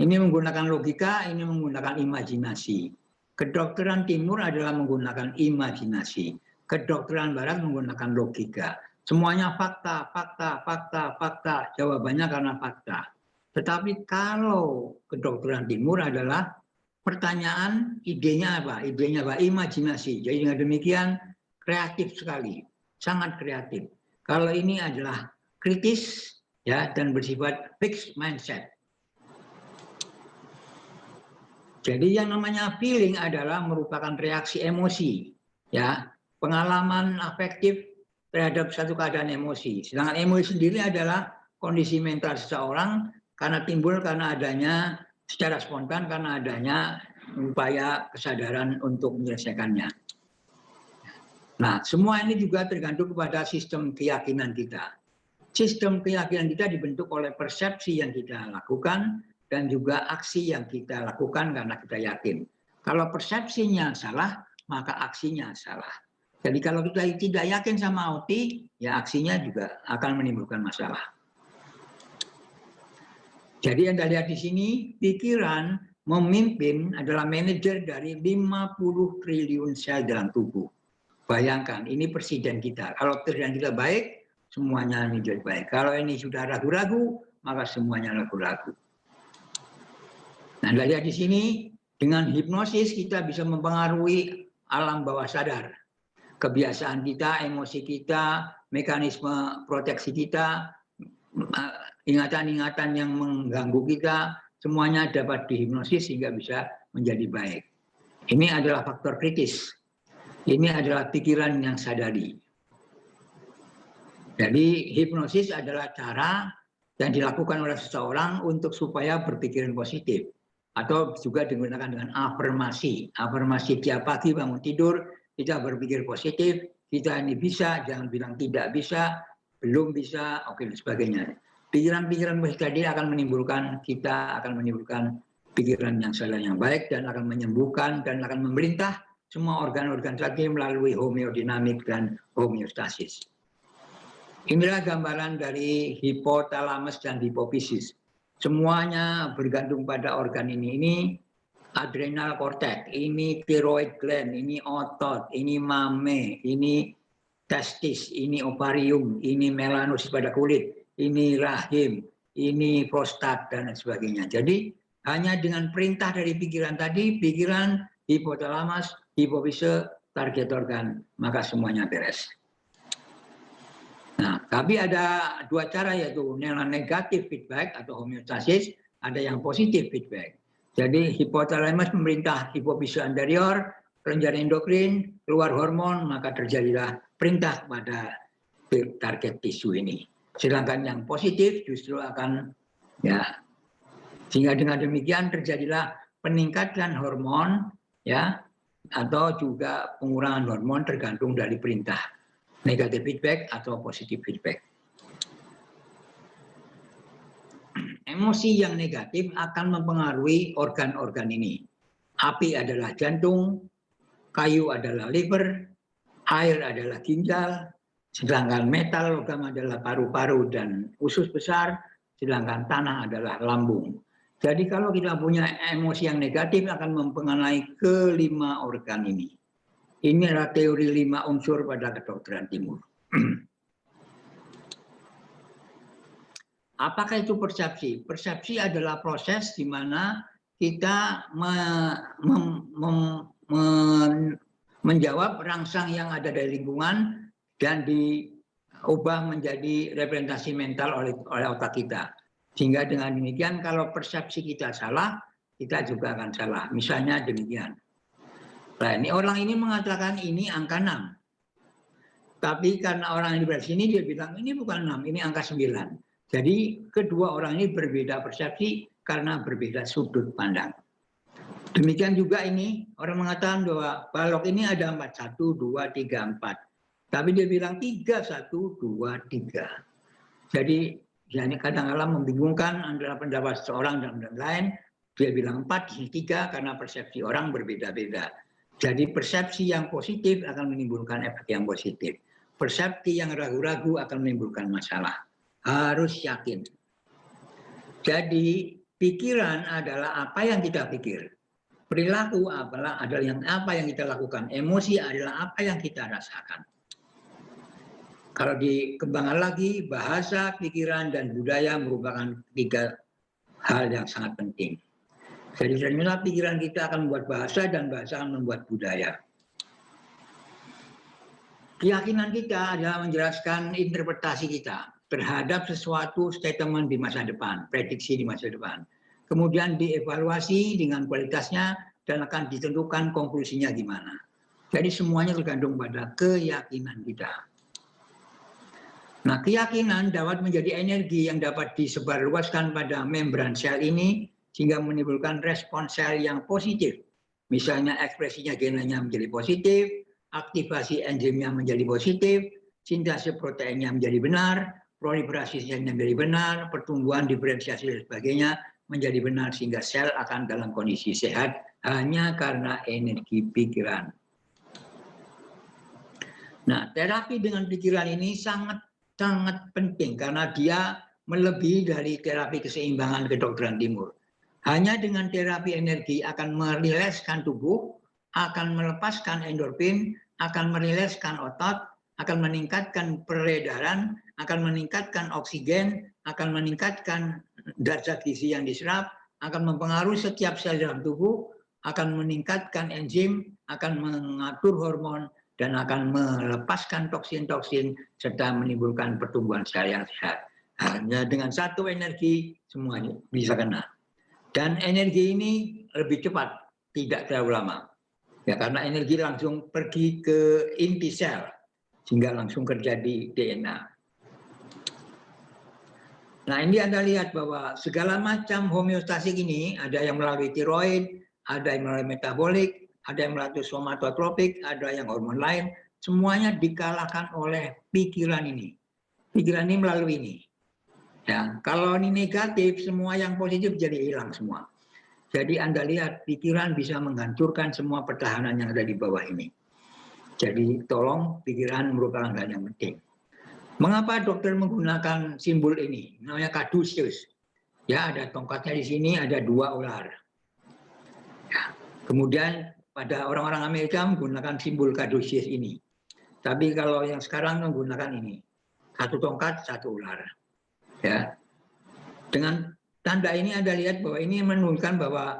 Ini menggunakan logika, ini menggunakan imajinasi. Kedokteran timur adalah menggunakan imajinasi. Kedokteran barat menggunakan logika. Semuanya fakta, fakta, fakta, fakta. Jawabannya karena fakta. Tetapi kalau kedokteran timur adalah pertanyaan, idenya apa? Idenya apa? Imajinasi. Jadi dengan demikian kreatif sekali, sangat kreatif. Kalau ini adalah kritis, ya, dan bersifat fixed mindset. Jadi yang namanya feeling adalah merupakan reaksi emosi, ya, pengalaman afektif terhadap satu keadaan emosi. Sedangkan emosi sendiri adalah kondisi mental seseorang karena timbul karena adanya secara spontan karena adanya upaya kesadaran untuk menyelesaikannya. Nah, semua ini juga tergantung kepada sistem keyakinan kita. Sistem keyakinan kita dibentuk oleh persepsi yang kita lakukan dan juga aksi yang kita lakukan karena kita yakin. Kalau persepsinya salah, maka aksinya salah. Jadi kalau kita tidak yakin sama OT, ya aksinya juga akan menimbulkan masalah. Jadi Anda lihat di sini, pikiran memimpin adalah manajer dari 50 triliun sel dalam tubuh. Bayangkan, ini presiden kita. Kalau presiden kita baik, semuanya menjadi baik. Kalau ini sudah ragu-ragu, maka semuanya ragu-ragu. Nah, Anda lihat di sini, dengan hipnosis kita bisa mempengaruhi alam bawah sadar. Kebiasaan kita, emosi kita, mekanisme proteksi kita, ingatan-ingatan yang mengganggu kita, semuanya dapat dihipnosis sehingga bisa menjadi baik. Ini adalah faktor kritis. Ini adalah pikiran yang sadari. Jadi hipnosis adalah cara yang dilakukan oleh seseorang untuk supaya berpikiran positif. Atau juga digunakan dengan afirmasi. Afirmasi tiap pagi bangun tidur, kita berpikir positif, kita ini bisa, jangan bilang tidak bisa, belum bisa, oke, dan sebagainya. Pikiran-pikiran positif tadi akan menimbulkan, kita akan menimbulkan pikiran yang sadar yang baik dan akan menyembuhkan dan akan memerintah semua organ-organ tadi melalui homeodinamik dan homeostasis. Inilah gambaran dari hipotalamus dan hipofisis. Semuanya bergantung pada organ ini. Ini adrenal cortex, ini thyroid gland, ini otot, ini mame, ini testis, ini ovarium, ini melanosis pada kulit, ini rahim, ini prostat, dan sebagainya. Jadi hanya dengan perintah dari pikiran tadi, pikiran, hipotalamus, hipofise, target organ, maka semuanya beres. Nah, tapi ada dua cara, yaitu negatif feedback atau homeostasis, ada yang positif feedback. Jadi hipotalamus memerintah hipofise anterior, kelenjar endokrin, keluar hormon, maka terjadilah perintah pada target tisu ini. Sedangkan yang positif justru akan, ya, sehingga dengan demikian terjadilah peningkatan hormon, ya, atau juga pengurangan hormon tergantung dari perintah negatif feedback atau positif feedback. Emosi yang negatif akan mempengaruhi organ-organ ini. Api adalah jantung, kayu adalah liver, air adalah ginjal, sedangkan metal logam adalah paru-paru dan usus besar, sedangkan tanah adalah lambung. Jadi kalau kita punya emosi yang negatif akan mempengaruhi kelima organ ini. Ini adalah teori 5 unsur pada kedokteran timur. Apakah itu persepsi? Persepsi adalah proses di mana kita menjawab rangsang yang ada dari lingkungan dan diubah menjadi representasi mental oleh otak kita. Sehingga dengan demikian kalau persepsi kita salah, kita juga akan salah. Misalnya demikian. Nah, ini orang ini mengatakan ini angka 6. Tapi karena orang yang di sini dia bilang ini bukan 6, ini angka 9. Jadi kedua orang ini berbeda persepsi karena berbeda sudut pandang. Demikian juga ini orang mengatakan bahwa balok ini ada 4, 1, 2, 3, 4. Tapi dia bilang 3, 1, 2, 3. Jadi ini kadang-kadang membingungkan antara pendapat seorang dan lain. Dia bilang 4, di sini 3 karena persepsi orang berbeda-beda. Jadi persepsi yang positif akan menimbulkan efek yang positif. Persepsi yang ragu-ragu akan menimbulkan masalah. Harus yakin. Jadi pikiran adalah apa yang kita pikir. Perilaku adalah apa yang kita lakukan. Emosi adalah apa yang kita rasakan. Kalau dikembangkan lagi, bahasa, pikiran, dan budaya merupakan 3 hal yang sangat penting. Jadi ternyata pikiran kita akan membuat bahasa dan bahasa akan membuat budaya. Keyakinan kita adalah menjelaskan interpretasi kita terhadap sesuatu statement di masa depan, prediksi di masa depan. Kemudian dievaluasi dengan kualitasnya dan akan ditentukan konklusinya gimana. Jadi semuanya tergantung pada keyakinan kita. Nah, keyakinan dapat menjadi energi yang dapat disebarluaskan pada membran sel ini sehingga menimbulkan respons sel yang positif. Misalnya ekspresinya genanya menjadi positif, aktivasi enzimnya menjadi positif, sintase proteinnya menjadi benar, proliferasi selnya menjadi benar, pertumbuhan, diferensiasi dan sebagainya menjadi benar sehingga sel akan dalam kondisi sehat hanya karena energi pikiran. Nah, terapi dengan pikiran ini sangat penting karena dia melebihi dari terapi keseimbangan kedokteran timur. Hanya dengan terapi energi akan merilekskan tubuh, akan melepaskan endorfin, akan merilekskan otot, akan meningkatkan peredaran, akan meningkatkan oksigen, akan meningkatkan zat gizi yang diserap, akan mempengaruhi setiap sel dalam tubuh, akan meningkatkan enzim, akan mengatur hormon, dan akan melepaskan toksin-toksin serta menimbulkan pertumbuhan sel yang sehat. Hanya dengan satu energi semuanya bisa kena. Dan energi ini lebih cepat, tidak terlalu lama. Ya, karena energi langsung pergi ke inti sel sehingga langsung terjadi DNA. Nah, ini Anda lihat bahwa segala macam homeostasis ini ada yang melalui tiroid, ada yang melalui metabolik, ada yang melalui somatotropik, ada yang hormon lain, semuanya dikalahkan oleh pikiran ini. Pikiran ini melalui ini. Ya, kalau ini negatif, semua yang positif jadi hilang semua. Jadi Anda lihat pikiran bisa menghancurkan semua pertahanan yang ada di bawah ini. Jadi tolong pikiran merupakan hal yang penting. Mengapa dokter menggunakan simbol ini? Namanya caduceus. Ya, ada tongkatnya di sini, ada 2 ular. Ya. Kemudian pada orang-orang Amerika menggunakan simbol caduceus ini. Tapi kalau yang sekarang menggunakan ini, 1 tongkat, 1 ular. Ya. Dengan tanda ini Anda lihat bahwa ini menunjukkan bahwa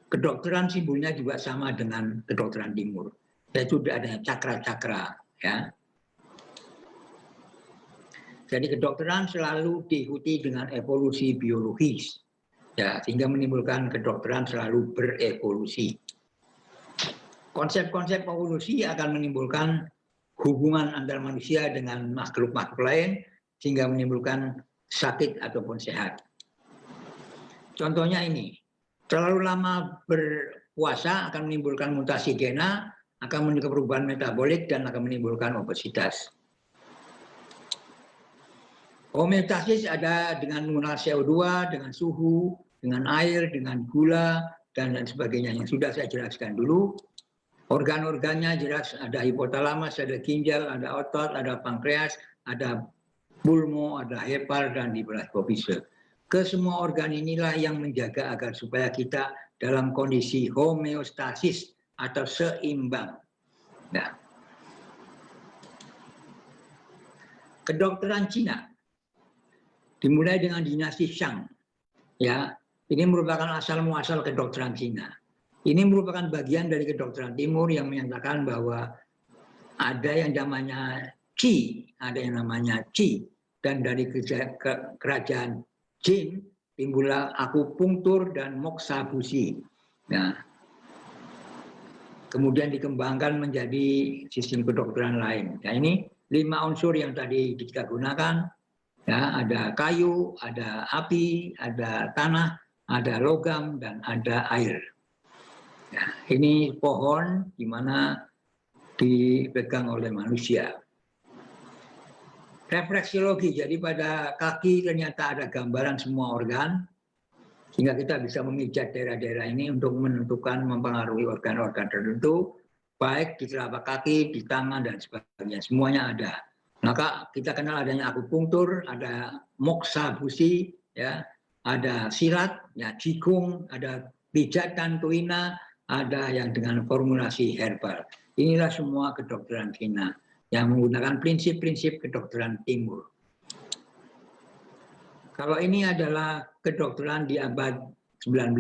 kedokteran simbolnya juga sama dengan kedokteran timur, yaitu adanya cakra-cakra. Ya. Jadi kedokteran selalu diikuti dengan evolusi biologis, ya, sehingga menimbulkan kedokteran selalu berevolusi. Konsep-konsep evolusi akan menimbulkan hubungan antar manusia dengan makhluk-makhluk lain, sehingga menimbulkan sakit ataupun sehat. Contohnya ini, terlalu lama berpuasa akan menimbulkan mutasi gena, akan menimbulkan perubahan metabolik, dan akan menimbulkan obesitas. Homeostasis ada dengan menggunakan CO2, dengan suhu, dengan air, dengan gula, dan lain sebagainya yang sudah saya jelaskan dulu. Organ-organnya jelas ada hipotalamus, ada ginjal, ada otot, ada pankreas, ada pulmo, ada hepar, dan hiperhipofise. Kesemua organ inilah yang menjaga agar supaya kita dalam kondisi homeostasis atau seimbang. Nah, kedokteran Cina dimulai dengan dinasti Shang. Ya, ini merupakan asal muasal kedokteran Cina. Ini merupakan bagian dari kedokteran timur yang menyatakan bahwa ada yang namanya Qi, ada yang namanya Qi, dan dari kerajaan Jin timbullah akupunktur dan moksa busi. Nah, kemudian dikembangkan menjadi sistem kedokteran lain. Nah, ini 5 unsur yang tadi kita gunakan. Ya, ada kayu, ada api, ada tanah, ada logam, dan ada air. Ya, ini pohon di mana dipegang oleh manusia. Refleksiologi, jadi pada kaki ternyata ada gambaran semua organ, sehingga kita bisa memijat daerah-daerah ini untuk menentukan, mempengaruhi organ-organ tertentu, baik di telapak kaki, di tangan, dan sebagainya. Semuanya ada. Maka kita kenal adanya akupunktur, ada moksa busi, ya, ada silat, ya, jigong, ada pijatan tuina, ada yang dengan formulasi herbal. Inilah semua kedokteran Cina yang menggunakan prinsip-prinsip kedokteran timur. Kalau ini adalah kedokteran di abad 19,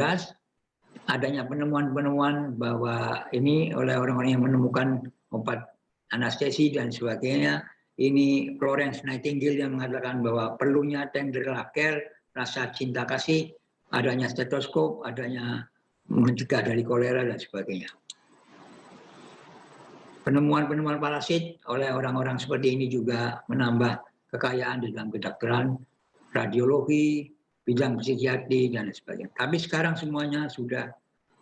adanya penemuan-penemuan bahwa ini oleh orang-orang yang menemukan obat anestesi dan sebagainya. Ini Florence Nightingale yang mengatakan bahwa perlunya tender laker, rasa cinta kasih, adanya stetoskop, adanya mencegah dari kolera dan sebagainya. Penemuan-penemuan parasit oleh orang-orang seperti ini juga menambah kekayaan di dalam kedokteran, radiologi, bidang psikiatri, dan sebagainya. Tapi sekarang semuanya sudah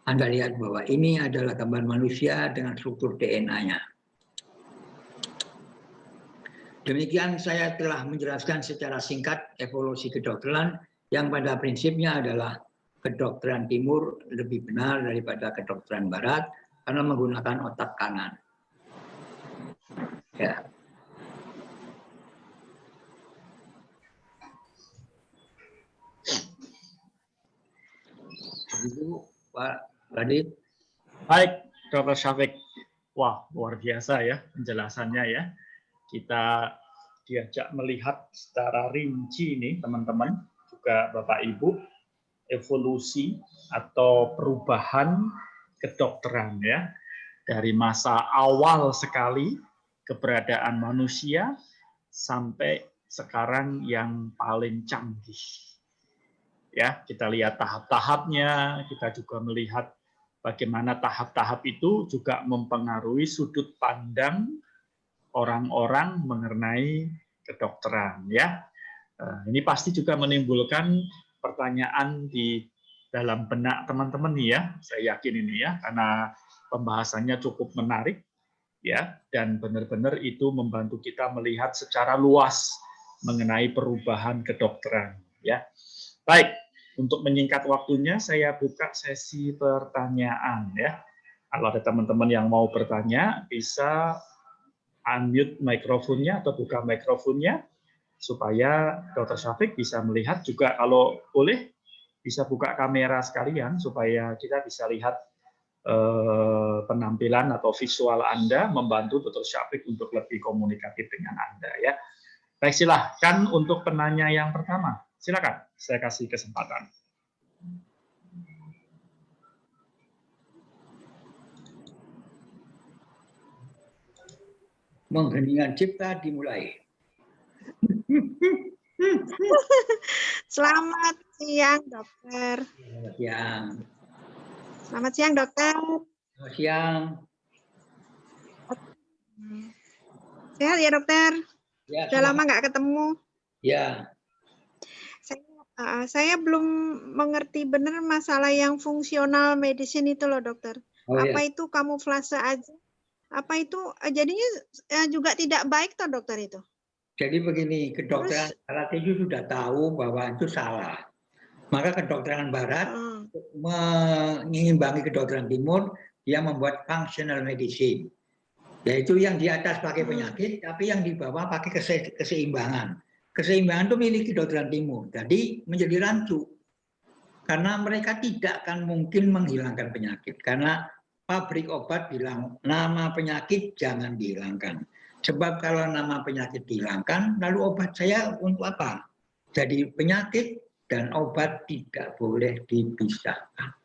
Anda lihat bahwa ini adalah gambar manusia dengan struktur DNA-nya. Demikian saya telah menjelaskan secara singkat evolusi kedokteran yang pada prinsipnya adalah kedokteran timur lebih benar daripada kedokteran barat karena menggunakan otak kanan. Ya. Begitu, Pak Radit. Baik, Dr. Syafiq. Wah, luar biasa ya penjelasannya ya. Kita diajak melihat secara rinci nih teman-teman, juga Bapak Ibu, evolusi atau perubahan kedokteran ya. Dari masa awal sekali keberadaan manusia sampai sekarang yang paling canggih. Ya, kita lihat tahap-tahapnya, kita juga melihat bagaimana tahap-tahap itu juga mempengaruhi sudut pandang orang-orang mengenai kedokteran ya. Ini pasti juga menimbulkan pertanyaan di dalam benak teman-teman nih ya. Saya yakin ini ya, karena pembahasannya cukup menarik ya, dan benar-benar itu membantu kita melihat secara luas mengenai perubahan kedokteran ya. Baik, untuk menyingkat waktunya saya buka sesi pertanyaan ya. Kalau ada teman-teman yang mau bertanya bisa unmute mikrofonnya atau buka mikrofonnya supaya Dr. Syafiq bisa melihat juga. Kalau boleh bisa buka kamera sekalian supaya kita bisa lihat penampilan atau visual Anda, membantu Dr. Syafiq untuk lebih komunikatif dengan Anda ya. Baik, silahkan untuk penanya yang pertama. Silakan, saya kasih kesempatan. Mengheningan cipta dimulai. Selamat siang, dokter. Selamat siang. Selamat siang, dokter. Selamat siang. Sehat ya, dokter? Ya, Udah lama nggak ketemu. Ya. Saya belum mengerti benar masalah yang fungsional medicine itu loh, dokter. Oh, apa ya. itu kamuflase aja? Apa itu jadinya juga tidak baik toh, dokter itu? Jadi begini, kedokteran barat itu sudah tahu bahwa itu salah. Maka kedokteran barat mengimbangi kedokteran timur, dia membuat functional medicine. Yaitu yang di atas pakai penyakit, tapi yang di bawah pakai keseimbangan. Keseimbangan itu milik kedokteran timur. Jadi menjadi rancu. Karena mereka tidak akan mungkin menghilangkan penyakit. Karena pabrik obat bilang, nama penyakit jangan dihilangkan. Sebab kalau nama penyakit dihilangkan, lalu obat saya untuk apa? Jadi penyakit dan obat tidak boleh dipisahkan.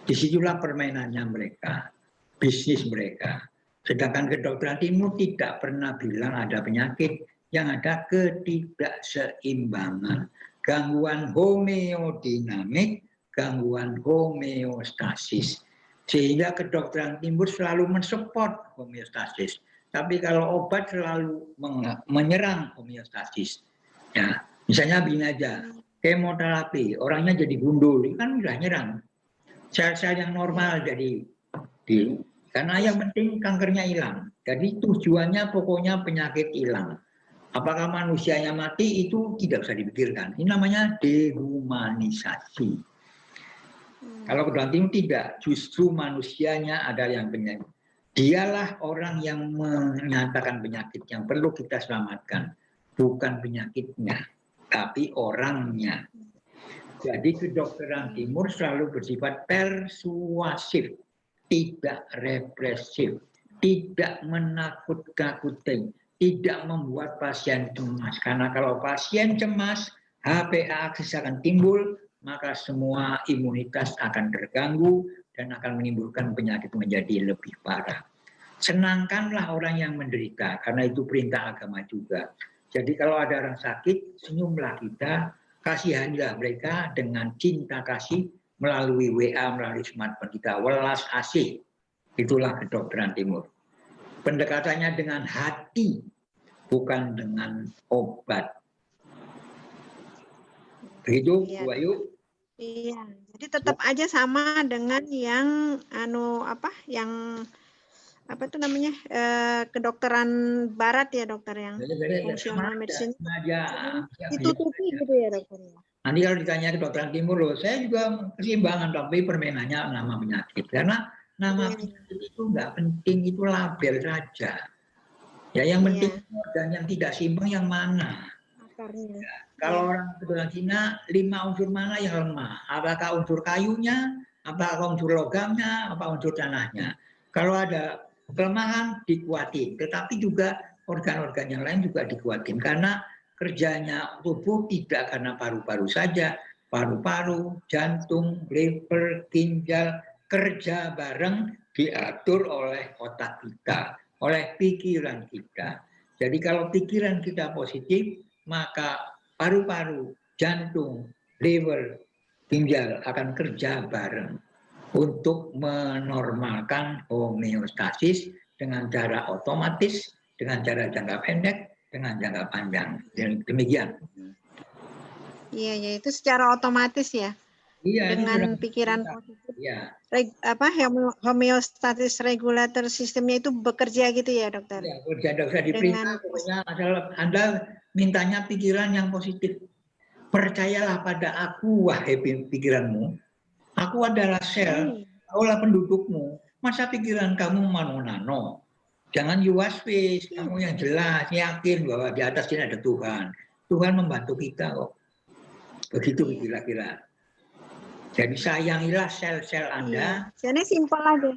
Disitulah permainannya mereka, bisnis mereka. Sedangkan kedokteran timur tidak pernah bilang ada penyakit, yang ada ketidakseimbangan. Gangguan homeodinamik, gangguan homeostasis. Sehingga kedokteran timur selalu mensupport homeostasis. Tapi kalau obat selalu menyerang homeostasis. Ya, misalnya begini aja, kemoterapi, orangnya jadi gundul, kan udah nyerang. Sel-sel yang normal jadi karena yang penting kankernya hilang. Jadi tujuannya pokoknya penyakit hilang. Apakah manusianya mati itu tidak usah dipikirkan. Ini namanya dehumanisasi. Kalau kedokteran timur tidak, justru manusianya ada yang penyakit. Dialah orang yang menyatakan penyakit yang perlu kita selamatkan. Bukan penyakitnya, tapi orangnya. Jadi kedokteran timur selalu bersifat persuasif, tidak represif, tidak menakut-nakuti, tidak membuat pasien cemas. Karena kalau pasien cemas, HPA aksis akan timbul, maka semua imunitas akan terganggu dan akan menimbulkan penyakit menjadi lebih parah. Senangkanlah orang yang menderita, karena itu perintah agama juga. Jadi kalau ada orang sakit, senyumlah kita, kasihanilah mereka dengan cinta kasih melalui WA, melalui smartphone kita, welas asih. Itulah kedokteran timur. Pendekatannya dengan hati, bukan dengan obat. Begitu, Bu Ayu? Iya, jadi tetap aja sama dengan yang apa itu namanya kedokteran barat ya, dokter, yang fungsional medicine. Ditutupi gitu ya, dokter. Nanti kalau ditanya kedokteran timur loh, saya juga keseimbangan, tapi permainannya nama penyakit. Karena nama penyakit itu nggak penting, itu label saja. Ya, yang penting organ yang tidak seimbang yang mana? Akarnya. Ya, kalau orang kedokteran Cina, 5 unsur mana yang lemah? Apakah unsur kayunya, apakah unsur logamnya, apa unsur tanahnya? Kalau ada kelemahan dikuatin, tetapi juga organ-organ yang lain juga dikuatin. Karena kerjanya tubuh tidak karena paru-paru saja, paru-paru, jantung, liver, ginjal, kerja bareng diatur oleh otak kita, oleh pikiran kita. Jadi kalau pikiran kita positif, maka paru-paru, jantung, liver, ginjal akan kerja bareng untuk menormalkan homeostasis dengan cara otomatis, dengan cara jangka pendek, dengan jangka panjang. Demikian. Iya, ya itu secara otomatis ya. Iya, dengan pikiran positif. Ya. Homeostatis regulator sistemnya itu bekerja gitu ya, dokter? Ya, tidak usah diperintah, pokoknya Anda mintanya pikiran yang positif. Percayalah pada aku, wahai pikiranmu. Aku adalah sel, akulah pendudukmu. Masa pikiran kamu mano-nano? Jangan yuwaswis, kamu yang jelas, yakin bahwa di atas ini ada Tuhan. Tuhan membantu kita kok. Begitu kira-kira. Jadi sayangilah sel-sel Iya. Anda. Jadi simpel aja.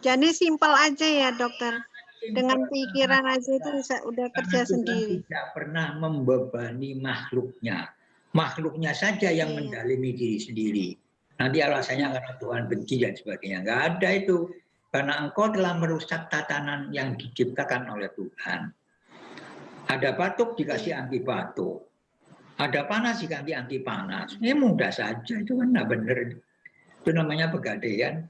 Jadi simpel aja ya dokter. Dengan pikiran aja itu udah kerja Karena Tuhan sendiri. tidak pernah membebani makhluknya. Makhluknya saja yang mendalimi diri sendiri. Nanti alasannya karena Tuhan benci dan sebagainya. Nggak ada itu. Karena engkau telah merusak tatanan yang diciptakan oleh Tuhan. Ada batuk dikasih anti batuk. Ada panas diganti anti panas. Ini mudah saja, itu kan nggak benar. Itu namanya pegadaian.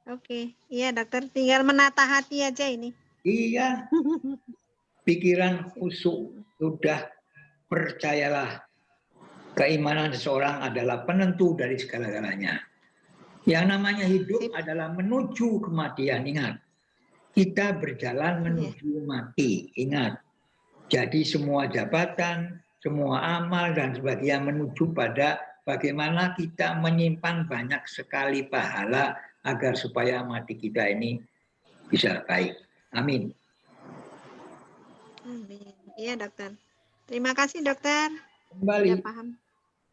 Oke, iya dokter. Tinggal menata hati aja ini. Iya. Pikiran khusyuk, sudah percayalah. Keimanan seseorang adalah penentu dari segala-galanya. Yang namanya hidup adalah menuju kematian. Ingat, kita berjalan menuju mati. Ingat. Jadi semua jabatan, semua amal dan sebagainya menuju pada bagaimana kita menyimpan banyak sekali pahala agar supaya mati kita ini bisa baik. Amin. Amin. Iya dokter. Terima kasih dokter. Kembali. Sudah paham.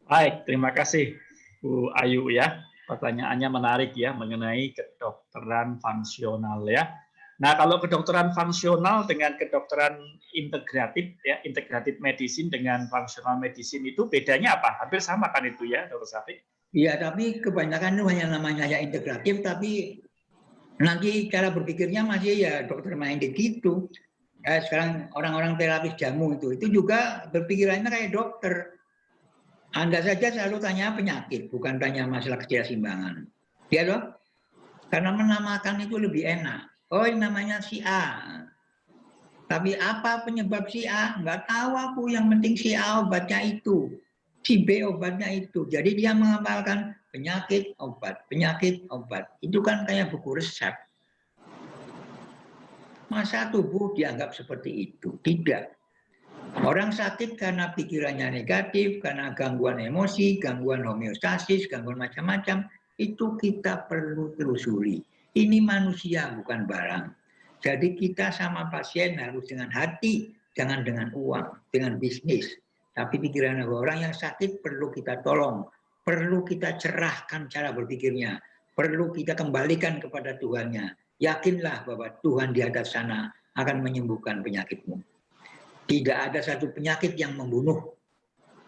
Baik, terima kasih Bu Ayu ya. Pertanyaannya menarik ya mengenai kedokteran fungsional ya. Nah, kalau kedokteran fungsional dengan kedokteran integratif ya, integratif medicine dengan functional medicine itu bedanya apa? Hampir sama kan itu ya, Dr. Syafiq? Iya, tapi kebanyakan itu hanya namanya ya integratif, tapi nanti cara berpikirnya masih ya dokter minded gitu. Sekarang orang-orang terapis jamu itu juga berpikirannya kayak dokter. Anda saja selalu tanya penyakit, bukan tanya masalah keseimbangan. Ya loh? Karena menamakan itu lebih enak. Oh, ini namanya si A. Tapi apa penyebab si A? Nggak tahu aku, yang penting si A obatnya itu. Si B obatnya itu. Jadi dia mengamalkan penyakit, obat, penyakit, obat. Itu kan kayak buku resep. Masa tubuh dianggap seperti itu? Tidak. Orang sakit karena pikirannya negatif, karena gangguan emosi, gangguan homeostasis, gangguan macam-macam. Itu kita perlu telusuri. Ini manusia, bukan barang. Jadi kita sama pasien harus dengan hati, jangan dengan uang, dengan bisnis. Tapi pikiran orang yang sakit perlu kita tolong, perlu kita cerahkan cara berpikirnya, perlu kita kembalikan kepada Tuhannya. Yakinlah bahwa Tuhan di atas sana akan menyembuhkan penyakitmu. Tidak ada satu penyakit yang membunuh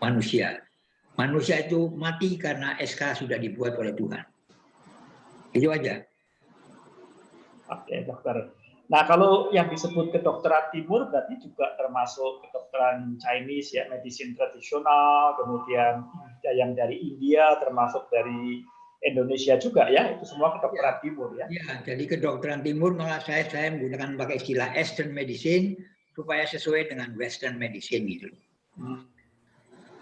manusia. Manusia itu mati karena SK sudah dibuat oleh Tuhan. Itu aja. Oke, dokter. Nah, kalau yang disebut kedokteran timur berarti juga termasuk kedokteran Chinese ya, medicine tradisional, kemudian yang dari India, termasuk dari Indonesia juga ya, itu semua kedokteran timur ya. Ya, jadi kedokteran timur malah saya menggunakan pakai istilah Eastern medicine supaya sesuai dengan Western medicine gitu.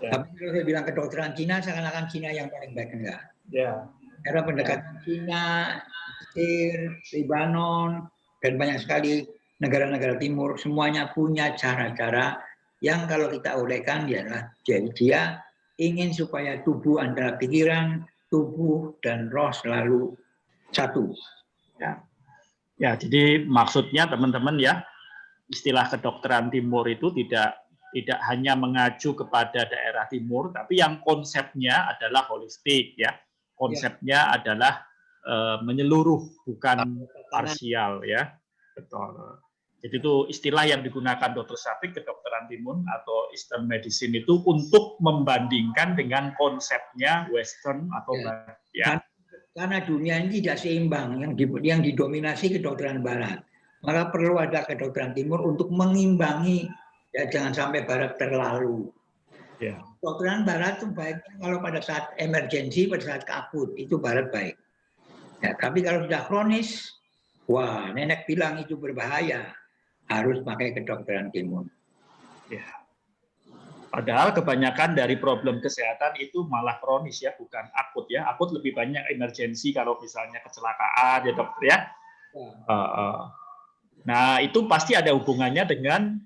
Ya. Tapi kalau saya bilang kedokteran Cina, seakan-akan Cina yang paling baik, enggak. Ya. Karena pendekatan Cina, Mesir, Lebanon, dan banyak sekali negara-negara timur, semuanya punya cara-cara yang kalau kita uraikan adalah dia ingin supaya tubuh antara pikiran, tubuh, dan roh selalu satu. Ya, ya, jadi maksudnya teman-teman ya, istilah kedokteran timur itu tidak hanya mengacu kepada daerah timur, tapi yang konsepnya adalah holistik ya. Konsepnya adalah menyeluruh, bukan parsial ya. Betul. Jadi itu istilah yang digunakan Dr. Syafiq, kedokteran timur atau Eastern medicine itu untuk membandingkan dengan konsepnya Western atau Barat ya. Karena dunia ini tidak seimbang, yang didominasi kedokteran Barat. Maka perlu ada kedokteran timur untuk mengimbangi, ya jangan sampai Barat terlalu. Ya. Kedokteran Barat itu baiknya kalau pada saat emergensi, pada saat akut, itu Barat baik. Ya, tapi kalau sudah kronis, wah nenek bilang itu berbahaya, harus pakai kedokteran timur. Ya. Padahal kebanyakan dari problem kesehatan itu malah kronis ya, bukan akut ya. Akut lebih banyak emergensi kalau misalnya kecelakaan ya dokter ya. Nah itu pasti ada hubungannya dengan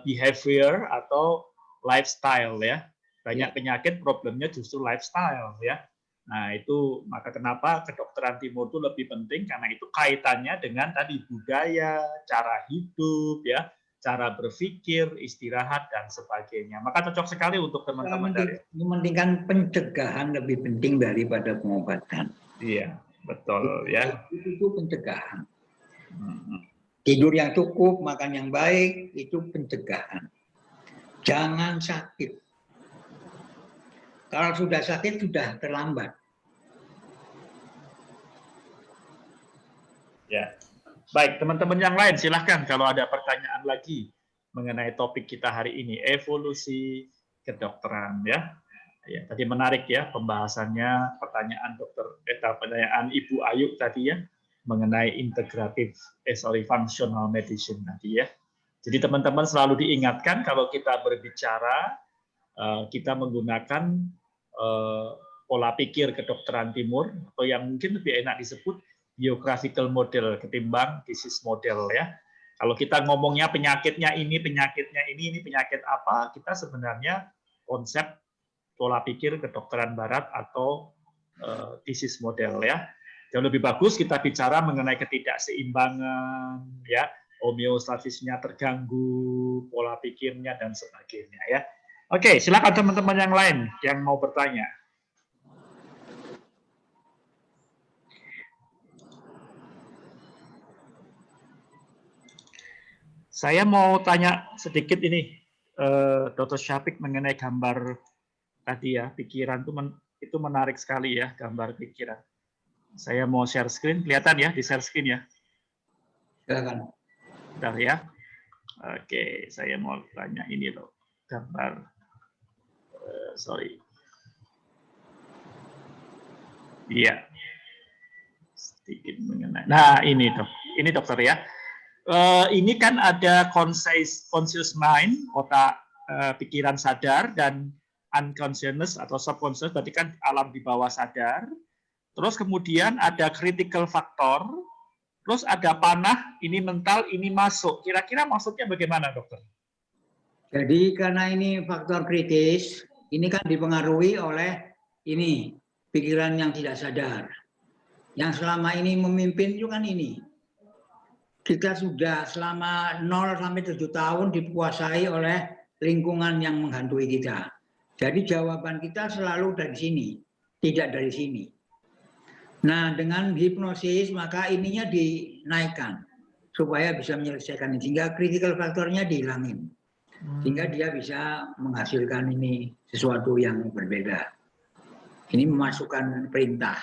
behavior atau lifestyle ya. Banyak penyakit problemnya justru lifestyle ya. Nah itu maka kenapa kedokteran timur itu lebih penting, karena itu kaitannya dengan tadi budaya, cara hidup ya. cara berpikir, istirahat, dan sebagainya. Maka cocok sekali untuk teman-teman dari mementingkan pencegahan lebih penting daripada pengobatan. Iya, betul ya. Itu pencegahan. Tidur yang cukup, makan yang baik, itu pencegahan. Jangan sakit. Kalau sudah sakit, sudah terlambat. Ya, baik teman-teman yang lain silahkan kalau ada pertanyaan lagi mengenai topik kita hari ini, evolusi kedokteran ya. Ya, tadi menarik ya pembahasannya, pertanyaan Ibu Ayu tadi ya mengenai integratif, functional medicine tadi ya. Jadi teman-teman selalu diingatkan kalau kita berbicara kita menggunakan pola pikir kedokteran timur atau yang mungkin lebih enak disebut biographical model ketimbang disease model ya. Kalau kita ngomongnya penyakitnya ini, ini penyakit apa, kita sebenarnya konsep pola pikir kedokteran barat atau disease model ya. Jauh lebih bagus kita bicara mengenai ketidakseimbangan ya, homeostasisnya terganggu, pola pikirnya dan sebagainya ya. Oke, silakan teman-teman yang lain yang mau bertanya. Saya mau tanya sedikit ini, Dr. Syafiq mengenai gambar tadi ya, pikiran itu menarik sekali ya, gambar pikiran. Saya mau share screen, kelihatan ya di share screen ya? Silakan. Bentar ya. Oke, saya mau tanya ini loh, gambar. Sorry. Iya. Sedikit mengenai. Nah, ini dokter ya. Ini kan ada conscious mind, otak pikiran sadar, dan unconscious atau subconscious, berarti kan alam di bawah sadar. Terus kemudian ada critical factor, terus ada panah, ini mental, ini masuk. Kira-kira maksudnya bagaimana, dokter? Jadi karena ini faktor kritis, ini kan dipengaruhi oleh ini pikiran yang tidak sadar. Yang selama ini memimpin itu kan ini. Kita sudah selama 0 sampai 7 tahun dikuasai oleh lingkungan yang menghantui kita. Jadi jawaban kita selalu dari sini, tidak dari sini. Nah, dengan hipnosis maka ininya dinaikkan supaya bisa menyelesaikan ini, sehingga critical faktornya dihilangin. Sehingga dia bisa menghasilkan ini sesuatu yang berbeda. Ini memasukkan perintah.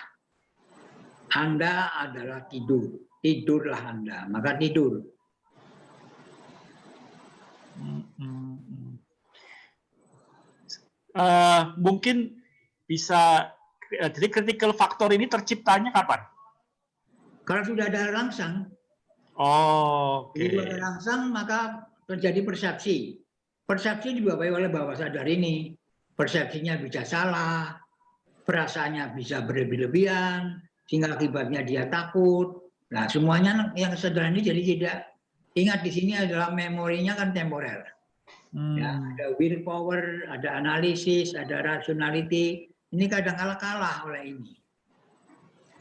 Anda adalah tidur. Tidurlah Anda, maka tidur. Mungkin bisa, jadi critical factor ini terciptanya kapan? Kalau sudah ada rangsang. Oh, oke. Kalau ada rangsang maka terjadi persepsi. Persepsi dibawahi oleh bawah sadar ini. Persepsinya bisa salah, perasaannya bisa berlebih-lebihan, sehingga akibatnya dia takut. Nah, semuanya yang kesadaran ini jadi tidak ingat di sini adalah memorinya kan temporer. Ya, ada willpower, ada analisis, ada rationality. Ini kadang kalah oleh ini.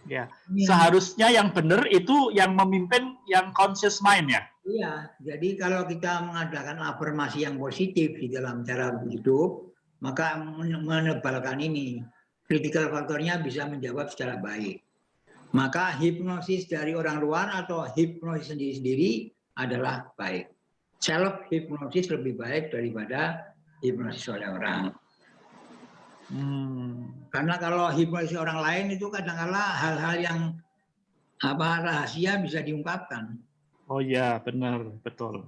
Ya, seharusnya yang benar itu yang memimpin yang conscious mind ya. Iya, jadi kalau kita mengadakan afirmasi yang positif di dalam cara hidup, maka menebalkan ini. Critical faktornya bisa menjawab secara baik. Maka hipnosis dari orang luar atau hipnosis sendiri-sendiri adalah baik. Self hipnosis lebih baik daripada hipnosis oleh orang. Karena kalau hipnosis orang lain itu kadang-kala hal-hal yang rahasia bisa diungkapkan. Oh ya, benar, betul,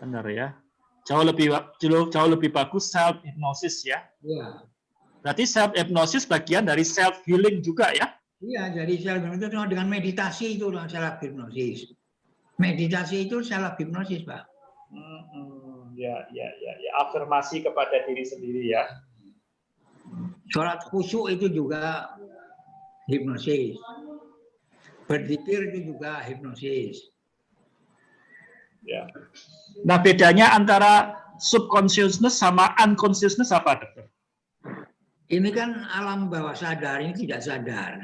benar ya. Jauh lebih bagus self hipnosis ya. Iya. Berarti self hipnosis bagian dari self healing juga ya? Iya, jadi self hipnosis dengan meditasi itu self hipnosis. Meditasi itu self hipnosis, Pak. Ya, afirmasi kepada diri sendiri ya. Sholat khusyuk itu juga hipnosis. Berzikir itu juga hipnosis. Ya. Nah, bedanya antara subconsciousness sama unconsciousness apa, dokter? Ini kan alam bawah sadar, ini tidak sadar.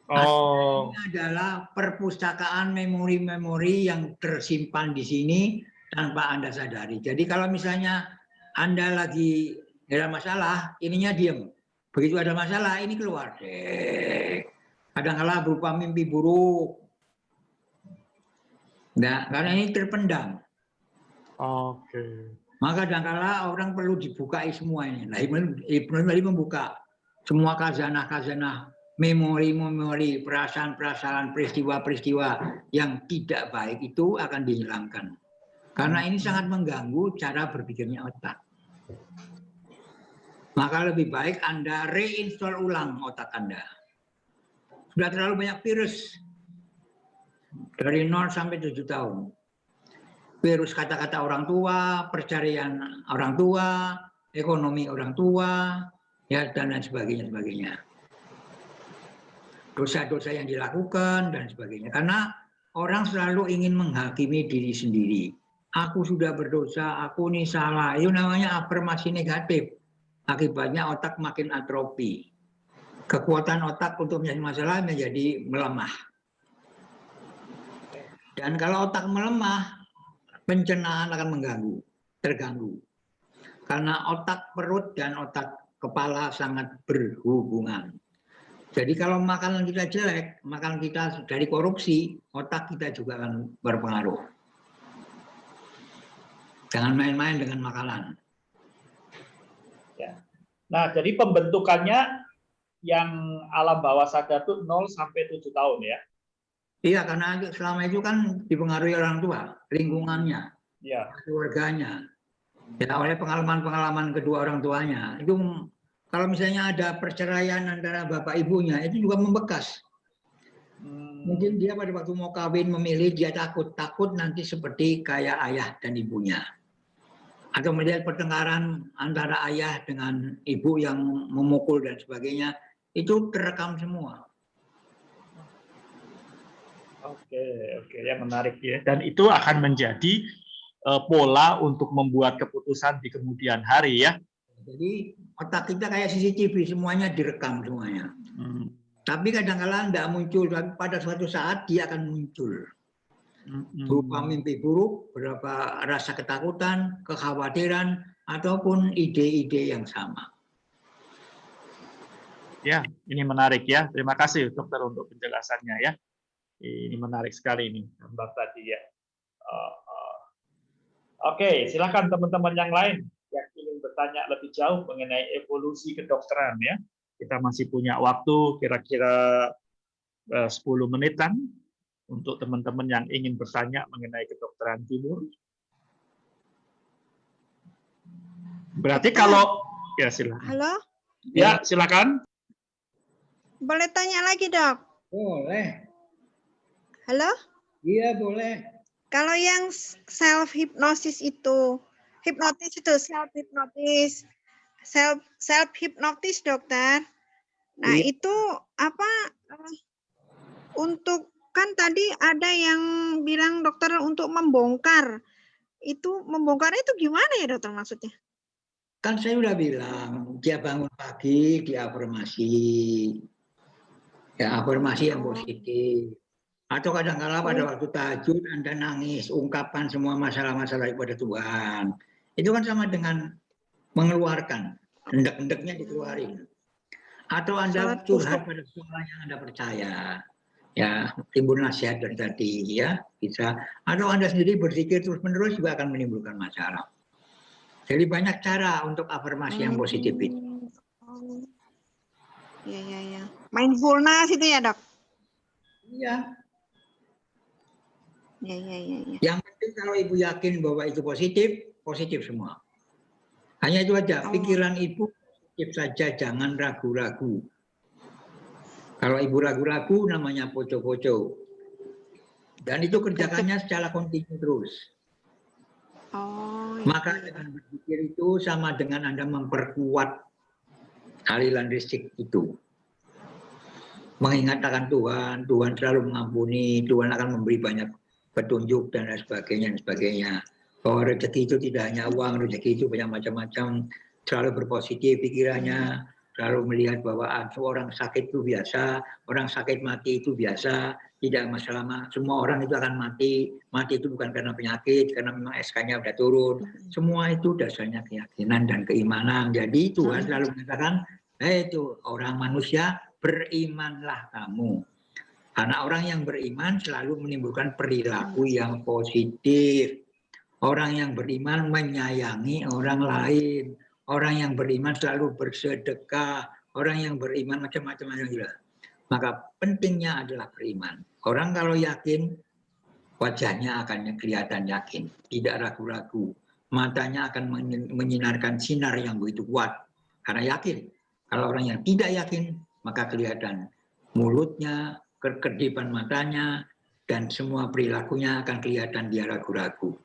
Oh. Ini adalah perpustakaan memori-memori yang tersimpan di sini tanpa Anda sadari. Jadi kalau misalnya Anda lagi ada masalah, ininya diem. Begitu ada masalah, ini keluar. Kadang-kala berupa mimpi buruk. Nah, karena ini terpendam. Oke. Maka kadang-kala orang perlu dibukai semua ini. Nah, hipnotis tadi membuka semua khazanah-khazanah, memori-memori, perasaan-perasaan, peristiwa-peristiwa yang tidak baik itu akan dihilangkan. Karena ini sangat mengganggu cara berpikirnya otak. Maka lebih baik Anda reinstall ulang otak Anda. Sudah terlalu banyak virus. Dari 0 sampai 7 tahun. Virus kata-kata orang tua, perceraian orang tua, ekonomi orang tua, ya, dan lain sebagainya. Dosa-dosa yang dilakukan, dan sebagainya. Karena orang selalu ingin menghakimi diri sendiri. Aku sudah berdosa, aku ini salah. Itu namanya afirmasi negatif. Akibatnya otak makin atrofi. Kekuatan otak untuk menyelesaikan masalah menjadi melemah. Dan kalau otak melemah, pencernaan akan terganggu. Karena otak perut dan otak kepala sangat berhubungan. Jadi kalau makanan kita jelek, makanan kita dari korupsi, otak kita juga akan berpengaruh. Jangan main-main dengan makanan. Ya. Nah, jadi pembentukannya yang alam bawah sadar itu 0 sampai 7 tahun ya? Iya, karena selama itu kan dipengaruhi orang tua, lingkungannya, Ya. keluarganya, ya, oleh pengalaman-pengalaman kedua orang tuanya. Itu kalau misalnya ada perceraian antara bapak ibunya, itu juga membekas. Mungkin dia pada waktu mau kawin memilih, dia takut nanti seperti kayak ayah dan ibunya. Atau melihat pertengkaran antara ayah dengan ibu yang memukul dan sebagainya, itu terekam semua. Oke, ya menarik ya. Dan itu akan menjadi pola untuk membuat keputusan di kemudian hari ya. Jadi otak kita kayak CCTV, semuanya direkam semuanya. Tapi kadang-kadang tidak muncul, tapi pada suatu saat dia akan muncul. Berupa mimpi buruk, berupa rasa ketakutan, kekhawatiran, ataupun ide-ide yang sama. Ya, ini menarik ya. Terima kasih dokter untuk penjelasannya ya. Ini menarik sekali ini gambar tadi ya. Oke, silakan teman-teman yang lain yang ingin bertanya lebih jauh mengenai evolusi kedokteran ya. Kita masih punya waktu kira-kira 10 menitan untuk teman-teman yang ingin bertanya mengenai kedokteran timur. Berarti kalau ya silakan. Halo? Ya, silakan. Boleh tanya lagi, Dok? Boleh. Halo? Iya, boleh. Kalau yang self hypnosis itu self hypnotis dokter. Nah, Iya. itu apa untuk kan tadi ada yang bilang dokter untuk membongkar. Itu membongkarnya itu gimana ya dokter maksudnya? Kan saya udah bilang, dia bangun pagi diafirmasi. Ya, afirmasi yang positif. Atau kadang-kala pada waktu tahajud Anda nangis, ungkapkan semua masalah-masalah kepada Tuhan. Itu kan sama dengan mengeluarkan, hendek-hendeknya dikeluarin. Atau Anda curhat pada seseorang yang Anda percaya. Ya, timbul nasihat dari tadi ya, bisa. Atau Anda sendiri berpikir terus-menerus juga akan menimbulkan masalah. Jadi banyak cara untuk afirmasi yang positif itu. Ya. Mindfulness itu ya, Dok? Iya. Ya. Yang penting kalau Ibu yakin bahwa itu positif, positif semua. Hanya itu aja, pikiran Ibu positif saja, jangan ragu-ragu. Kalau Ibu ragu-ragu namanya poco-poco. Dan itu kerjakannya secara kontinu terus. Maka dengan berpikir itu sama dengan Anda memperkuat aliran listrik itu. Mengingat akan Tuhan, Tuhan selalu mengampuni, Tuhan akan memberi banyak petunjuk dan sebagainya. Bahwa rezeki itu tidak hanya uang, rezeki itu banyak macam-macam, selalu berpositif pikirannya, selalu melihat bahwa orang sakit itu biasa, orang sakit mati itu biasa, tidak masalah. Semua orang itu akan mati. Mati itu bukan karena penyakit, karena memang SK-nya udah turun. Semua itu dasarnya keyakinan dan keimanan. Jadi Tuhan selalu mengatakan, itu orang manusia, berimanlah kamu. Karena orang yang beriman selalu menimbulkan perilaku yang positif. Orang yang beriman menyayangi orang lain. Orang yang beriman selalu bersedekah. Orang yang beriman macam-macam juga. Maka pentingnya adalah beriman. Orang kalau yakin, wajahnya akan kelihatan yakin. Tidak ragu-ragu. Matanya akan menyinarkan sinar yang begitu kuat. Karena yakin. Kalau orang yang tidak yakin, maka kelihatan mulutnya, kedipan matanya, dan semua perilakunya akan kelihatan dia ragu-ragu.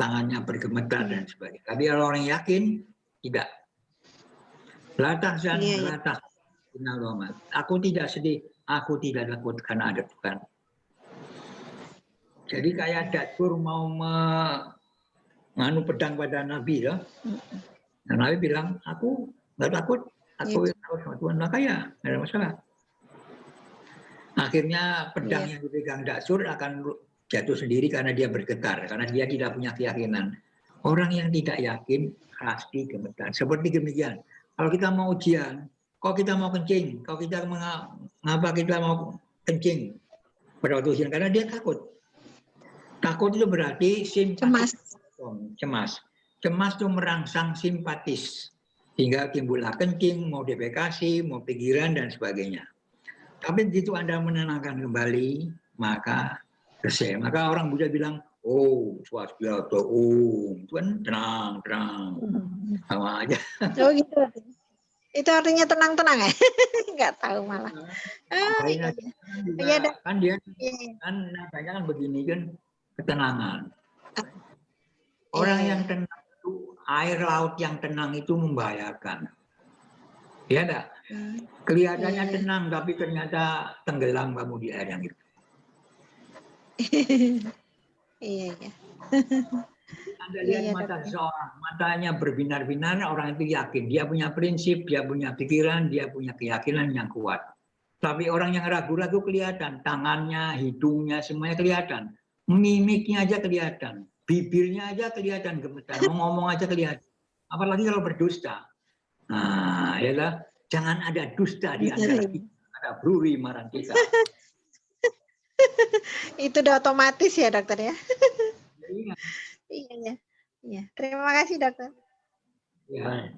Tangannya bergemetar dan sebagainya. Tapi kalau orang yakin, tidak. Latahsan, latah. Aku tidak sedih, aku tidak takut karena ada Tuhan. Jadi kayak Datur mau menganu pedang pada Nabi, ya. Nah, Nabi bilang, aku nggak takut, aku takut sama Tuhan. Maka ya, nggak ada masalah. Akhirnya pedang yang dipegang Datur akan jatuh sendiri karena dia bergetar, karena dia tidak punya keyakinan. Orang yang tidak yakin pasti gemetar. Seperti demikian. Kalau kita mau ujian, kalau kita mau kencing, kalau kita mengapa kita mau kencing pada waktu ujian, karena dia takut. Takut itu berarti simpatis. Cemas. Cemas itu merangsang simpatis. Hingga timbullah kencing, mau defekasi, mau pikiran, dan sebagainya. Tapi begitu Anda menenangkan kembali, maka selesai. Maka orang Buddha bilang, oh, swastiastu, itu kan tenang, sama aja. Oh gitu. Itu artinya tenang-tenang ya? Nggak tahu malah. Kan dia kan nadanya kan begini kan, ketenangan. Orang yang tenang itu, air laut yang tenang itu membahayakan. Ya enggak? Kelihatannya tenang, tapi ternyata tenggelam kamu di air yang itu. Iya. Anda lihat mata seseorang, matanya berbinar-binar, orang itu yakin. Dia punya prinsip, dia punya pikiran, dia punya keyakinan yang kuat. Tapi orang yang ragu-ragu kelihatan, tangannya, hidungnya, semuanya kelihatan. Mimiknya aja kelihatan, bibirnya aja kelihatan gemetar, mau ngomong aja kelihatan. Apalagi kalau berdusta. Nah, ya jangan ada dusta di antara kita. Ada Bruri Marantika. Itu udah otomatis ya dokter ya. Iya. Terima kasih dokter. Ya.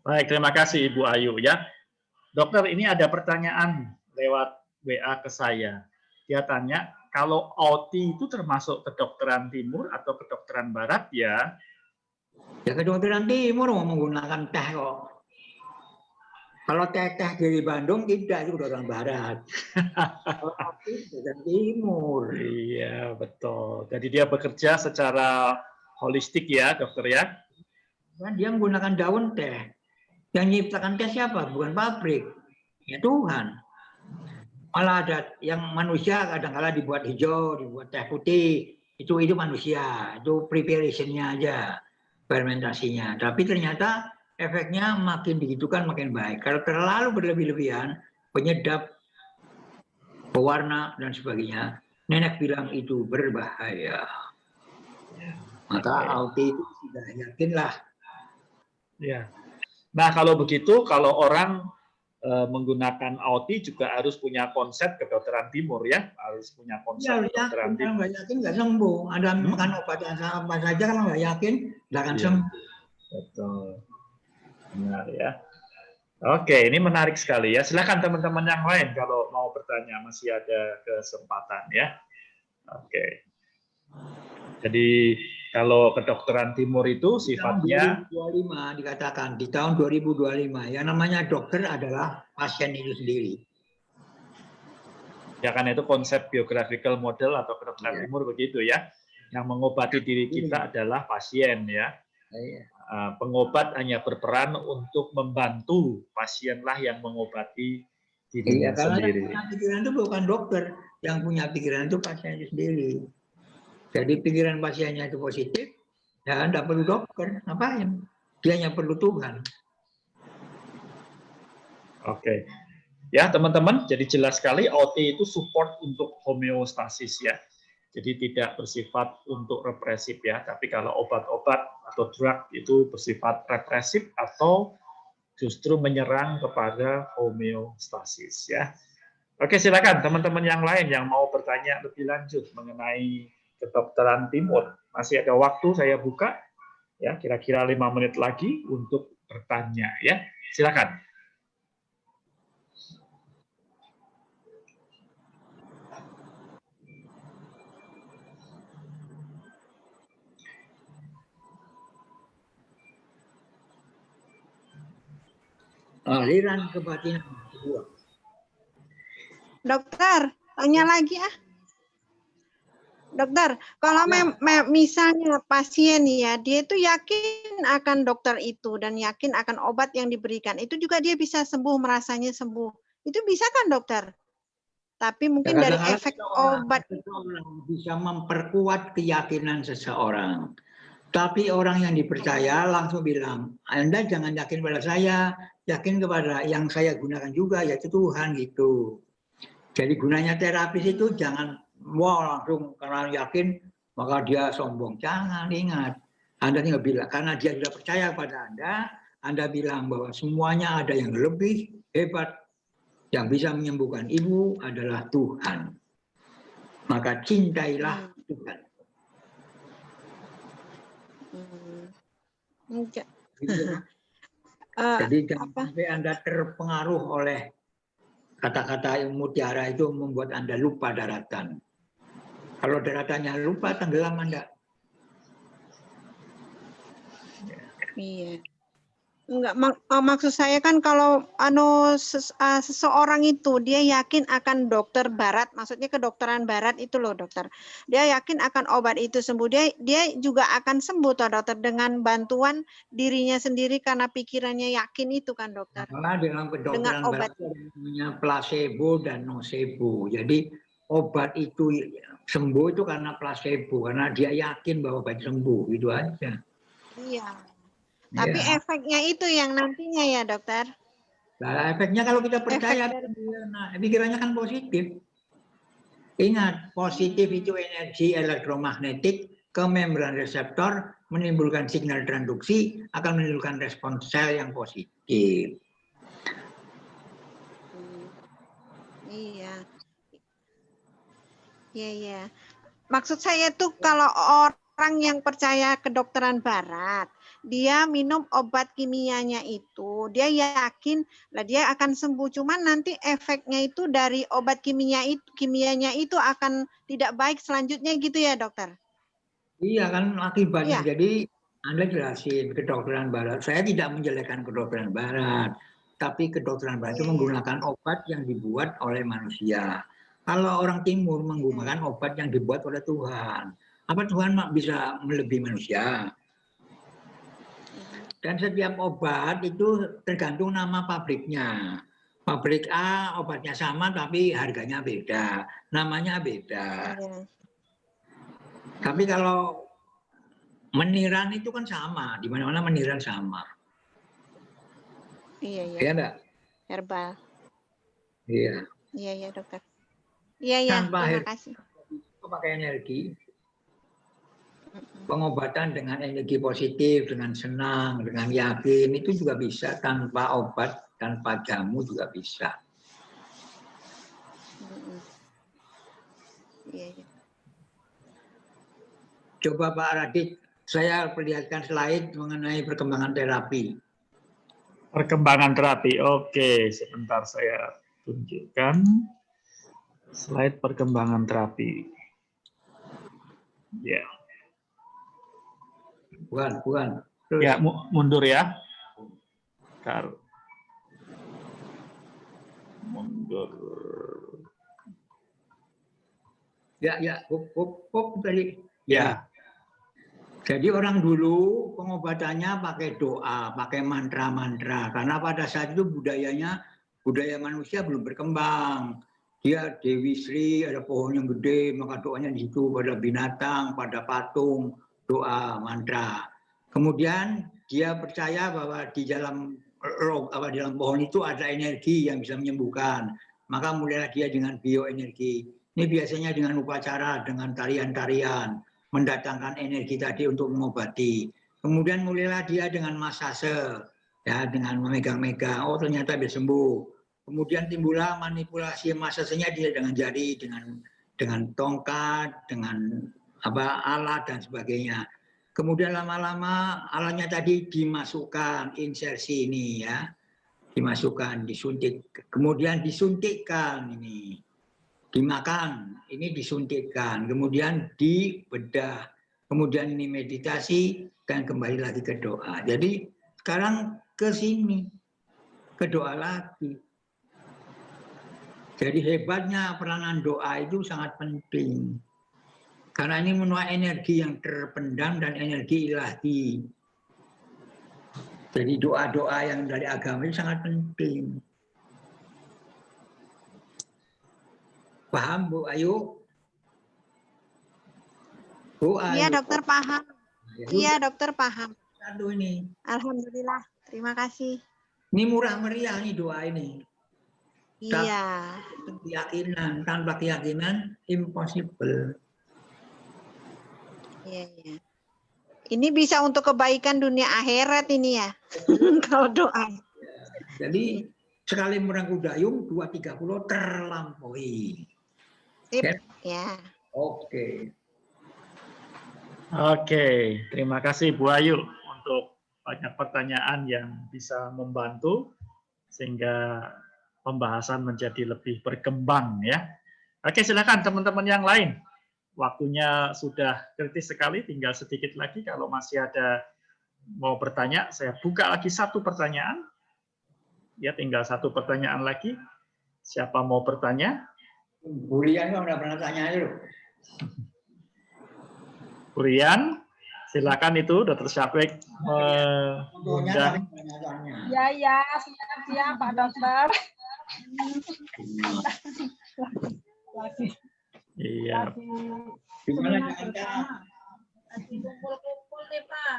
Baik, terima kasih Ibu Ayu ya. Dokter, ini ada pertanyaan lewat WA ke saya. Dia tanya, kalau OT itu termasuk kedokteran timur atau kedokteran barat ya? Ya kedokteran timur mau menggunakan teh kok. Kalau teh dari Bandung tidak, itu kedokteran barat. Kalau kedokteran timur. Iya, betul. Jadi dia bekerja secara holistik ya, dokter ya? Dia menggunakan daun teh. Yang menciptakan teh siapa? Bukan pabrik. Ya Tuhan. Malah ada yang manusia kadang-kala dibuat hijau, dibuat teh putih. Itu manusia. Itu preparation-nya aja. Fermentasinya. Tapi ternyata efeknya makin digitukan makin baik. Kalau terlalu berlebih-lebihan, penyedap, pewarna, dan sebagainya, nenek bilang itu berbahaya. Maka auti itu sudah yakinlah. Ya. Nah, kalau begitu, kalau orang menggunakan auti juga harus punya konsep kedokteran timur ya, harus punya konsep kedokteran timur. Kalau nggak yakin nggak sembuh. Anda makan obat yang apa saja kalau nggak yakin nggak akan sembuh. Betul, benar ya. Oke, ini menarik sekali ya. Silakan teman-teman yang lain kalau mau bertanya, masih ada kesempatan ya. Oke. Jadi kalau kedokteran timur itu sifatnya 2025 dikatakan di tahun 2025 yang namanya dokter adalah pasien itu sendiri. Ya kan itu konsep biographical model atau kedokteran timur begitu ya. Yang mengobati diri kita adalah pasien ya. Pengobat hanya berperan untuk membantu pasienlah yang mengobati dirinya sendiri. Yang punya pikiran itu bukan dokter, yang punya pikiran itu pasien itu sendiri. Jadi pikiran pasiennya itu positif, ya tidak perlu dokter, ngapain? Dia hanya perlu Tuhan. Oke. Ya, teman-teman, jadi jelas sekali OT itu support untuk homeostasis ya. Jadi tidak bersifat untuk represif ya, tapi kalau obat-obat atau drug itu bersifat represif atau justru menyerang kepada homeostasis ya. Oke, silakan teman-teman yang lain yang mau bertanya lebih lanjut mengenai kedokteran timur. Masih ada waktu, saya buka ya, kira-kira 5 menit lagi untuk bertanya ya. Silakan. Aliran kebatinan kedua. Dokter, tanya lagi ah. Dokter, kalau misalnya pasien ya, dia itu yakin akan dokter itu dan yakin akan obat yang diberikan, itu juga dia bisa sembuh, merasanya sembuh. Itu bisa kan dokter? Tapi mungkin dari efek obat seseorang bisa memperkuat keyakinan seseorang. Tapi orang yang dipercaya langsung bilang, Anda jangan yakin pada saya, yakin kepada yang saya gunakan juga, yaitu Tuhan gitu. Jadi gunanya terapis itu jangan langsung karena yakin maka dia sombong. Jangan, ingat. Anda tinggal bilang, karena dia sudah percaya pada Anda bilang bahwa semuanya ada yang lebih hebat. Yang bisa menyembuhkan ibu adalah Tuhan. Maka cintailah Tuhan. Jadi jangan sampai Anda terpengaruh oleh kata-kata yang mutiara itu membuat Anda lupa daratan. Kalau daratannya lupa, tenggelam Anda. Iya. Enggak, maksud saya kan kalau seseorang itu dia yakin akan dokter barat, maksudnya kedokteran barat itu loh dokter. Dia yakin akan obat itu sembuh, dia juga akan sembuh toh dokter dengan bantuan dirinya sendiri karena pikirannya yakin itu kan dokter. Karena dalam kedokteran barat namanya placebo dan nocebo. Jadi obat itu sembuh itu karena placebo, karena dia yakin bahwa obat sembuh, itu aja. Iya. Tapi efeknya itu yang nantinya ya dokter. Nah, efeknya kalau kita percaya, pikirannya kan positif. Ingat, positif itu energi elektromagnetik ke membran reseptor, menimbulkan signal transduksi, akan menimbulkan respons sel yang positif. Iya. Iya. Maksud saya tuh kalau orang yang percaya kedokteran barat, dia minum obat kimianya itu, dia yakin lah dia akan sembuh. Cuman nanti efeknya itu dari obat kimianya itu akan tidak baik selanjutnya gitu ya dokter? Iya kan akibatnya. Iya. Jadi Anda jelasin kedokteran barat. Saya tidak menjelekkan kedokteran barat, tapi kedokteran barat itu menggunakan obat yang dibuat oleh manusia. Kalau orang timur menggunakan obat yang dibuat oleh Tuhan. Apa Tuhan bisa melebihi manusia? Dan setiap obat itu tergantung nama pabriknya. Pabrik A obatnya sama tapi harganya beda, namanya beda. Tapi kalau meniran itu kan sama, di mana-mana meniran sama. Iya. Iya enggak? Herbal. Iya. Iya dokter. Iya. Terima kasih. Itu pakai energi. Pengobatan dengan energi positif, dengan senang, dengan yakin, itu juga bisa tanpa obat, tanpa jamu juga bisa. Iya. Coba Pak Radit, saya perlihatkan slide mengenai perkembangan terapi. Perkembangan terapi, oke. Sebentar saya tunjukkan slide perkembangan terapi. Ya. Bukan. Terus. Ya, mundur ya. Bentar. Mundur. Ya, hop tadi. Ya. Jadi orang dulu pengobatannya pakai doa, pakai mantra-mantra. Karena pada saat itu budaya manusia belum berkembang. Dia Dewi Sri, ada pohon yang gede, maka doanya di situ pada binatang, pada patung, doa, mantra. Kemudian dia percaya bahwa di dalam dalam pohon itu ada energi yang bisa menyembuhkan. Maka mulailah dia dengan bioenergi. Ini biasanya dengan upacara, dengan tarian-tarian, mendatangkan energi tadi untuk mengobati. Kemudian mulailah dia dengan masase, ya, dengan memegang-megang. Oh, ternyata bisa sembuh. Kemudian timbullah manipulasi masasenya dia dengan jari, dengan tongkat, dengan alat dan sebagainya. Kemudian lama-lama alatnya tadi dimasukkan insersi ini, ya, dimasukkan, disuntik, kemudian disuntikkan ini, dimakan, ini disuntikkan, kemudian dibedah, kemudian ini meditasi dan kembali lagi ke doa. Jadi sekarang ke sini, ke doa lagi. Jadi hebatnya peranan doa itu sangat penting. Karena ini menuai energi yang terpendam dan energi ilahi. Jadi doa-doa yang dari agama itu sangat penting. Paham Bu Ayu? Bu Ayu. Iya dokter paham. Ya, Iya dokter paham. satu ini. Alhamdulillah. Terima kasih. Ini murah meriah nih doa ini. Iya. Keyakinan, tanpa keyakinan impossible. Iya, iya. Ini bisa untuk kebaikan dunia akhirat ini ya. Kalau doa. Jadi sekali merangkul dayung 2-3 pulau terlampaui. Sip. Ya. Ya. Oke. Oke, terima kasih Bu Ayu untuk banyak pertanyaan yang bisa membantu sehingga pembahasan menjadi lebih berkembang ya. Oke, silakan teman-teman yang lain. Waktunya sudah kritis sekali, tinggal sedikit lagi. Kalau masih ada mau bertanya, saya buka lagi satu pertanyaan. Ya, tinggal satu pertanyaan lagi. Siapa mau bertanya? Bu Rian udah pernah tanya itu. Bu Rian, silakan itu Dr. Syafiq mengundang. Ya, siap Pak Dokter. Iya. Gimana Anda? Lagi kumpul-kumpul nih Pak.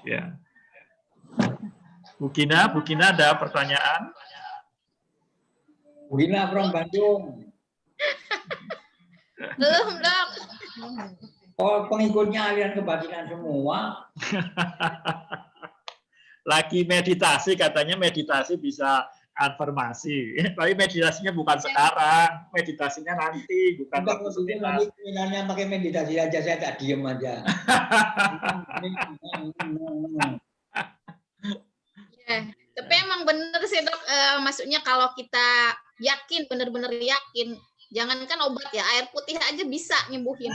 Ya. Bu Gina ada pertanyaan? Bu Gina from Bandung. Belum Dok. Oh, pengikutnya aliran kebatinan semua. Lagi meditasi, katanya meditasi bisa afirmasi. Tapi meditasinya bukan sekarang, meditasinya nanti, bukan waktu seminar. Seminarnya pakai meditasi aja, saya tak diem aja. Ya, tapi emang bener sih Dok, maksudnya kalau kita yakin, bener-bener yakin, jangankan obat ya, air putih aja bisa nyembuhin.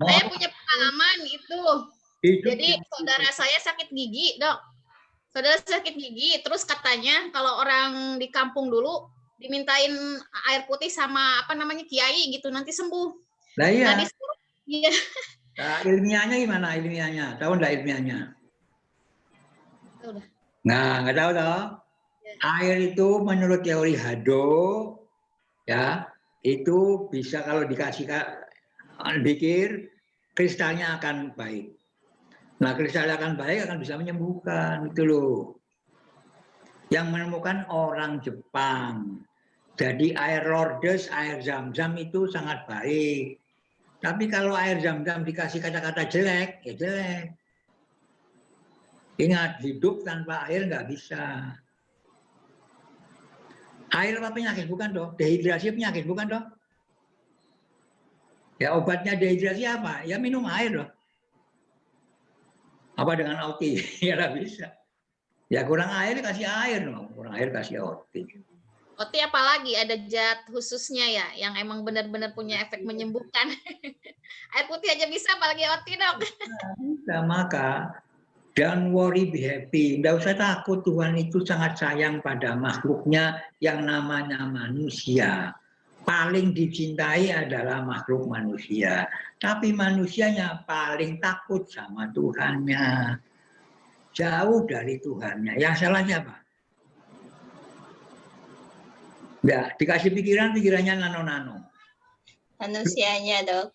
Saya punya pengalaman itu. Jadi saudara saya sakit gigi, Dok. Saudara sakit gigi, terus katanya kalau orang di kampung dulu dimintain air putih sama kiai gitu, nanti sembuh. Nah iya. Nah, disuruh, iya. Nah, ilmiahnya gimana ilmiahnya? Tahu nggak ilmiahnya? Udah. Nah, nggak tahu toh. Air itu menurut teori Haddo, ya, itu bisa kalau dikasih pikir, kristalnya akan baik. Nah, kristalnya akan baik akan bisa menyembuhkan, itu loh. Yang menemukan orang Jepang. Jadi air Lourdes, air Zam-Zam itu sangat baik. Tapi kalau air Zam-Zam dikasih kata-kata jelek, ya jelek. Ingat, hidup tanpa air nggak bisa. Air apa penyakit? Bukan toh. Dehidrasi penyakit, bukan toh. Ya obatnya dehidrasi apa? Ya minum air loh. Apa dengan OT? Ya nggak bisa. Ya kurang air kasih air loh. Kurang air kasih OT. OT apalagi ada zat khususnya ya, yang emang benar-benar punya efek menyembuhkan. Air putih aja bisa, apalagi OT Dok. Nah, maka don't worry, be happy. Nggak usah takut, Tuhan itu sangat sayang pada makhluknya yang namanya manusia. Paling dicintai adalah makhluk manusia. Tapi manusianya paling takut sama Tuhannya. Jauh dari Tuhannya. Yang salah siapa? Ya, dikasih pikiran, pikirannya nano-nano. Manusianya Dok.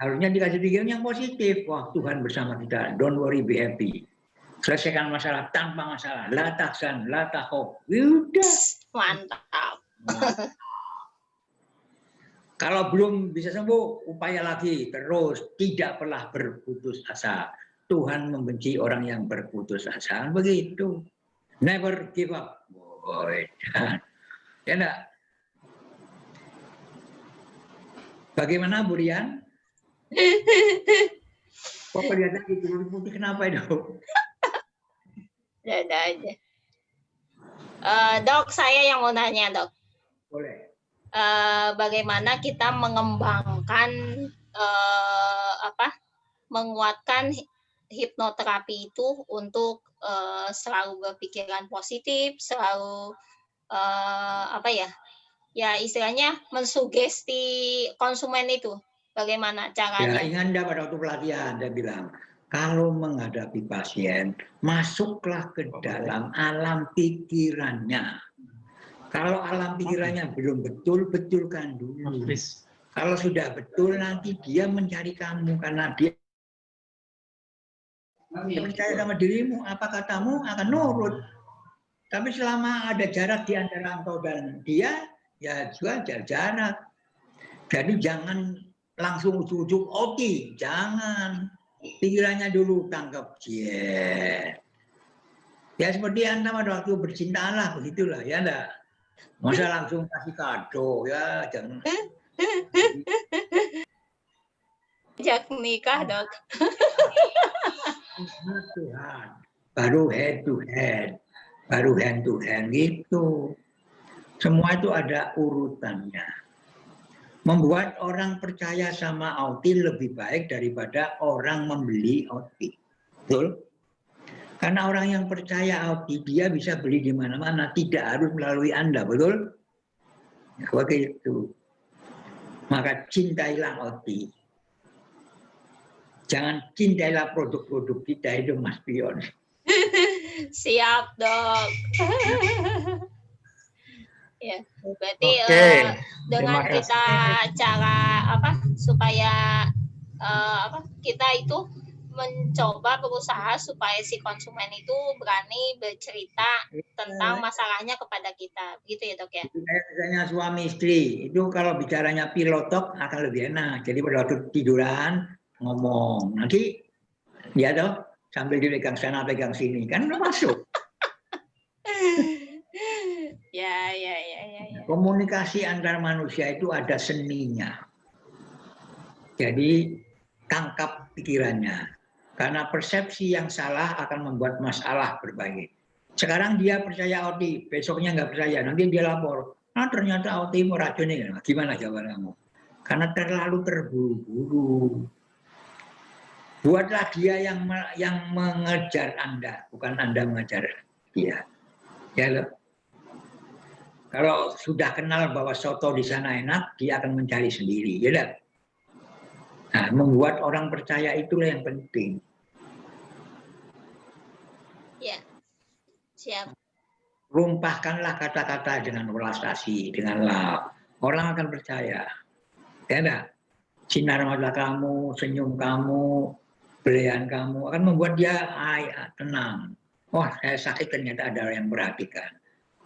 Harusnya dikasih pikiran yang positif. Wah, Tuhan bersama kita. Don't worry, be happy. Selesaikan masalah tanpa masalah. La tahzan, la takhaf. Udah. Mantap. Kalau belum bisa sembuh, upaya lagi terus. Tidak pernah berputus asa. Tuhan membenci orang yang berputus asa. Begitu. Never give up. Boy. Ya enggak? Bagaimana Bu Rian? Kok kelihatan gitu putih, kenapa itu? Ada aja. Dok, saya yang mau nanya, Dok. Boleh. Bagaimana kita mengembangkan menguatkan hipnoterapi itu untuk selalu berpikiran positif, selalu istilahnya mensugesti konsumen itu. Bagaimana caranya? Ya, ingat enggak pada waktu pelatihan saya bilang, kalau menghadapi pasien, masuklah ke dalam alam pikirannya. Kalau alam pikirannya belum betul, betulkan dulu. Kalau sudah betul, nanti dia mencari kamu karena dia percaya sama dirimu, apa katamu akan nurut. Tapi selama ada jarak di antara engkau dan dia, ya juga jarak. Jadi jangan langsung ujuk-ujuk oke, jangan. Pikirannya dulu tangkap dia. Ya seperti Anda pada waktu bercinta lah, begitulah ya enggak. Masa langsung kasih kado ya, jangan. Jak nikah, Dok. Tuhan. Baru head to head, baru hand to hand gitu. Semua itu ada urutannya. Membuat orang percaya sama Auti lebih baik daripada orang membeli Auti. Betul? Karena orang yang percaya Auti, dia bisa beli di mana-mana, tidak harus melalui Anda, betul? Begitu. Maka cintailah Auti. Jangan cintailah produk-produk kita itu, Mas Pion. Siap, Dok. Ya, berarti dengan kita cara supaya kita itu mencoba berusaha supaya si konsumen itu berani bercerita tentang masalahnya kepada kita, gitu ya, Dok ya. Misalnya suami istri itu kalau bicaranya pilotok akan lebih enak. Jadi pada waktu tiduran ngomong, nanti dia dong sambil dipegang sana pegang sini kan masuk. Ya. Komunikasi antar manusia itu ada seninya. Jadi tangkap pikirannya. Karena persepsi yang salah akan membuat masalah berbagai. Sekarang dia percaya Auti, besoknya nggak percaya, nanti dia lapor. Nah ternyata Auti meracuni. Gimana jawaban kamu? Karena terlalu terburu-buru. Buatlah dia yang mengejar Anda, bukan Anda mengejar dia. Ya loh. Kalau sudah kenal bahwa soto di sana enak, dia akan mencari sendiri, ya loh. Nah, membuat orang percaya itulah yang penting. Ya, siap. Rumpahkanlah kata-kata dengan welas asih, dengan love. Orang akan percaya. Ya enggak? Sinar mata kamu, senyum kamu, belayan kamu akan membuat dia tenang. Wah, saya sakit ternyata ada orang yang perhatikan.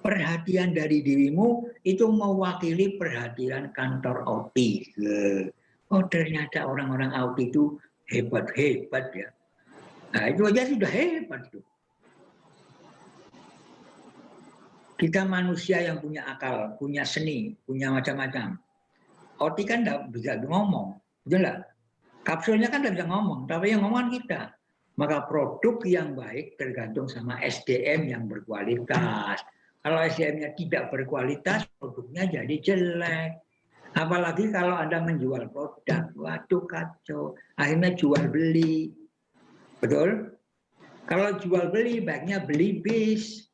Perhatian dari dirimu itu mewakili perhatian kantor Auti. Oh ternyata orang-orang Auti itu hebat-hebat ya. Nah itu aja sudah hebat tuh. Kita manusia yang punya akal, punya seni, punya macam-macam. Auti kan tidak bisa ngomong, betul nggak? Kapsulnya kan tidak bisa ngomong, tapi yang ngomong kita. Maka produk yang baik tergantung sama SDM yang berkualitas. Kalau SDM-nya tidak berkualitas, produknya jadi jelek. Apalagi kalau Anda menjual produk, waduh kacau. Akhirnya jual beli. Betul? Kalau jual beli, baiknya beli bis.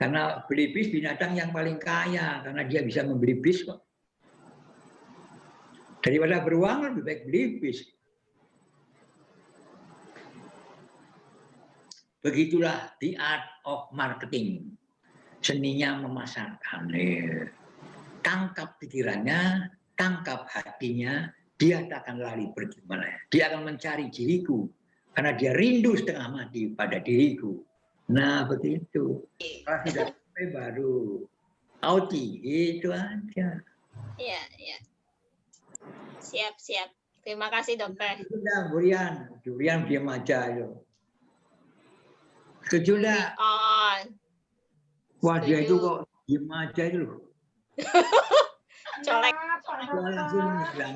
Karena beli bis binatang yang paling kaya, karena dia bisa membeli bis kok. Daripada beruang, lebih baik beli bis. Begitulah the art of marketing. Seninya memasarkan. Tangkap pikirannya, tangkap hatinya, dia tak akan lari pergi mana. Dia akan mencari diriku karena dia rindu setengah mati pada diriku. Nah begitu. Kalau sudah sampai baru auti, itu aja. Iya, iya. Siap, siap. Terima kasih, dokter. Sudah, Durian diam aja yo. Setuju enggak? Oh, Wah, dia setuju. itu kok diam aja itu loh. Colek. Dia langsung bilang,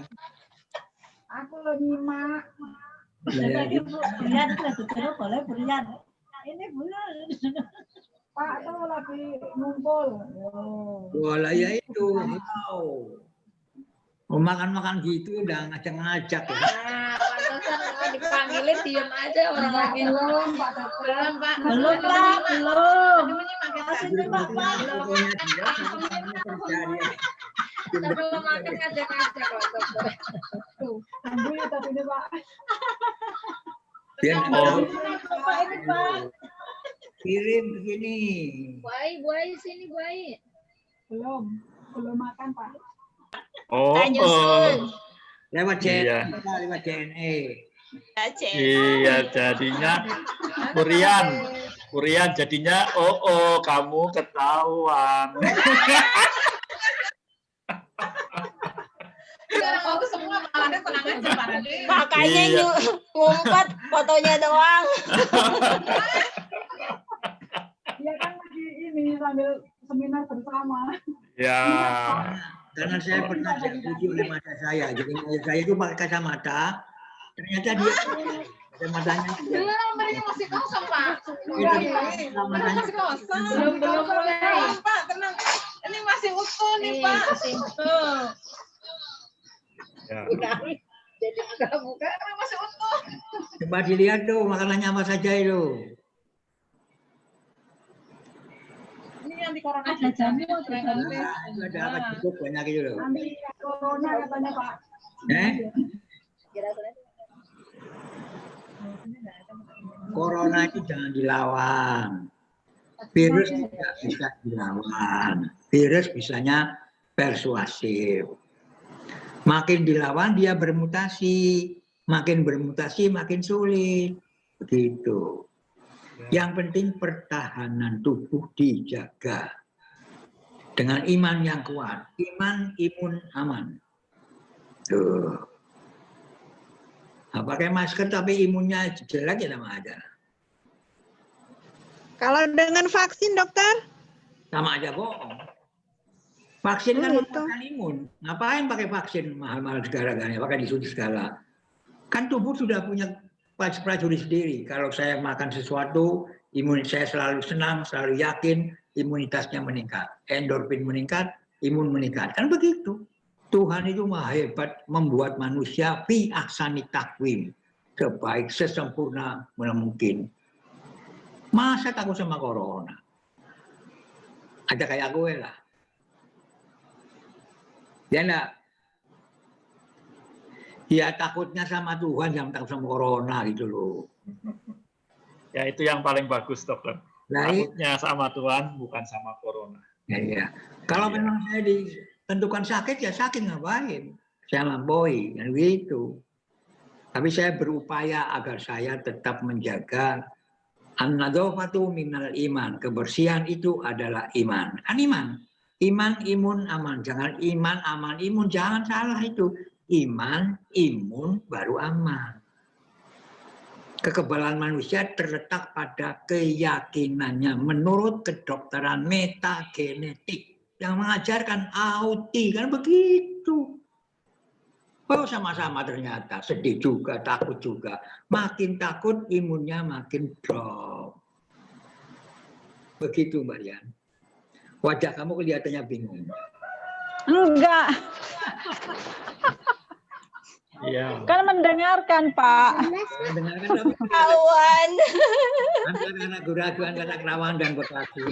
Aku lo nyimak. ya, Burian itu lagi terus boleh burian. Ini bulan. Pak tuh lagi ngumpul. bola ya itu. Mau makan gitu udah ngajak-ngajak ya. Nah, pantesan kalau dipanggilin diam aja orang lagi. Belum, Pak. Belum, Pak. Belum, Pak. Belum. Aduh, ini makin Masih tadi. nyimak, Pak. Pokoknya dia terjadi. Sebelum makan ngajak-ngajak kok, dokter. Tuh, tunggu ya tapi ini, Pak. Dia nggak tahu. Pak ini, Pak. Kirim begini. Buai sini, buai. Belum makan, Pak. Oh, Pak Nyusun. Lewat Iya. lewat JNE. Aceh. iya jadinya Kurian jadinya kamu ketahuan. Aku semua malah tenang aja, Pak. Makanya Iya. ngumpet fotonya doang. Dia kan lagi ini sambil seminar bersama. Ya. Karena saya pernah diuji oleh mata saya. Jadi mata saya itu pakai kacamata. Ternyata dia kacamatanya. Lampunya masih kosong, Pak. Kacamatanya. Masih kosong. Belum mulai. Pak, tenang. Ini masih utuh nih, Nih, Pak. masih. Ya. Jadi agak buka. Masih utuh. Coba dilihat tuh makanannya apa saja itu. Ini anti corona. Ada jamu, Nah, itu ada apa cukup banyak itu loh. Anti corona katanya, Pak. Corona itu jangan dilawan. Virus tidak bisa dilawan. Virus bisanya persuasif. Makin dilawan dia bermutasi. Makin bermutasi makin sulit. Begitu. Yang penting pertahanan tubuh dijaga. Dengan iman yang kuat. Iman, imun, aman. Tuh. Nah, pakai masker tapi imunnya jelek ya sama aja. Kalau dengan vaksin, dokter? Sama aja bohong. Vaksin kan Gitu. menguatkan imun. Ngapain pakai vaksin mahal-mahal segala-galanya, pakai disuntik segala. Kan tubuh sudah punya prajurit sendiri. Kalau saya makan sesuatu, imun saya selalu senang, selalu yakin, imunitasnya meningkat. Endorfin meningkat, imun meningkat. Kan begitu. Tuhan itu maha hebat membuat manusia fi ahsani takwim. Sebaik, sesempurna mungkin. Masa takut sama corona? Ada kayak gue lah. Ya enggak? Ya takutnya sama Tuhan, yang takut sama corona gitu loh. Ya itu yang paling bagus, dokter. Nah, Takutnya sama Tuhan, bukan sama corona. ya. Kalau Iya. memang saya ditentukan sakit, ya sakit ngapain? Saya lampaui, kan gitu. Tapi saya berupaya agar saya tetap menjaga an-nadzafatu minal iman. Kebersihan itu adalah iman. Kan iman. Iman, imun, aman. Jangan iman, aman, imun. Jangan salah itu. Iman, imun, baru aman. Kekebalan manusia terletak pada keyakinannya menurut kedokteran metagenetik yang mengajarkan auti, kan begitu. Oh sama-sama ternyata sedih juga, takut juga. Makin takut imunnya makin drop. Begitu Mbak Rian. Wajah kamu kelihatannya bingung. Enggak, Iya. kan mendengarkan Pak. Mendengarkan tapi Kawan. antara ragu-ragu antara Kerawang dan Bekasi.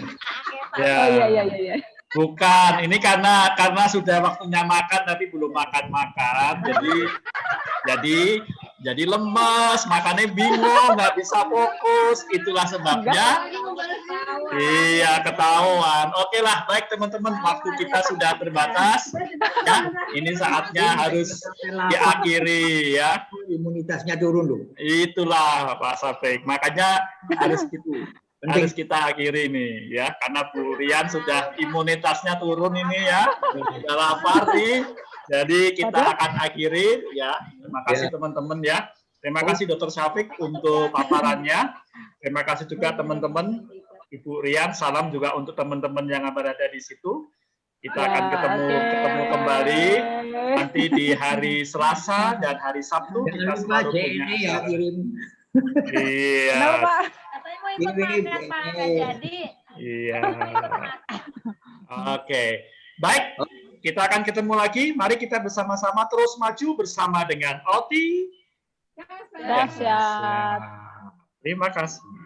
Ya. Oh iya. Bukan, ini karena sudah waktunya makan tapi belum makan. Jadi jadi lemas, makanya bingung, nggak bisa fokus. Itulah sebabnya. Iya, ketahuan. Oke lah, baik teman-teman, waktu kita sudah terbatas. Ya, ini saatnya harus diakhiri ya. Imunitasnya turun loh. Itulah Pak Safik. Makanya harus gitu. Harus kita akhiri nih ya, karena Bu Rian sudah imunitasnya turun ini ya, sudah lapar nih. Jadi kita akan akhiri ya. Terima kasih teman-teman ya. Terima kasih Dr. Syafiq untuk paparannya. Terima kasih juga teman-teman, Ibu Rian. Salam juga untuk teman-teman yang berada di situ. Kita akan ketemu kembali nanti di hari Selasa dan hari Sabtu. Kita selalu punya ya kirim. Iya. Katanya mau ikut makan, Pak, nggak jadi. Iya. Oke. Baik, kita akan ketemu lagi. Mari kita bersama-sama terus maju bersama dengan Oti. Dahsyat. Terima kasih.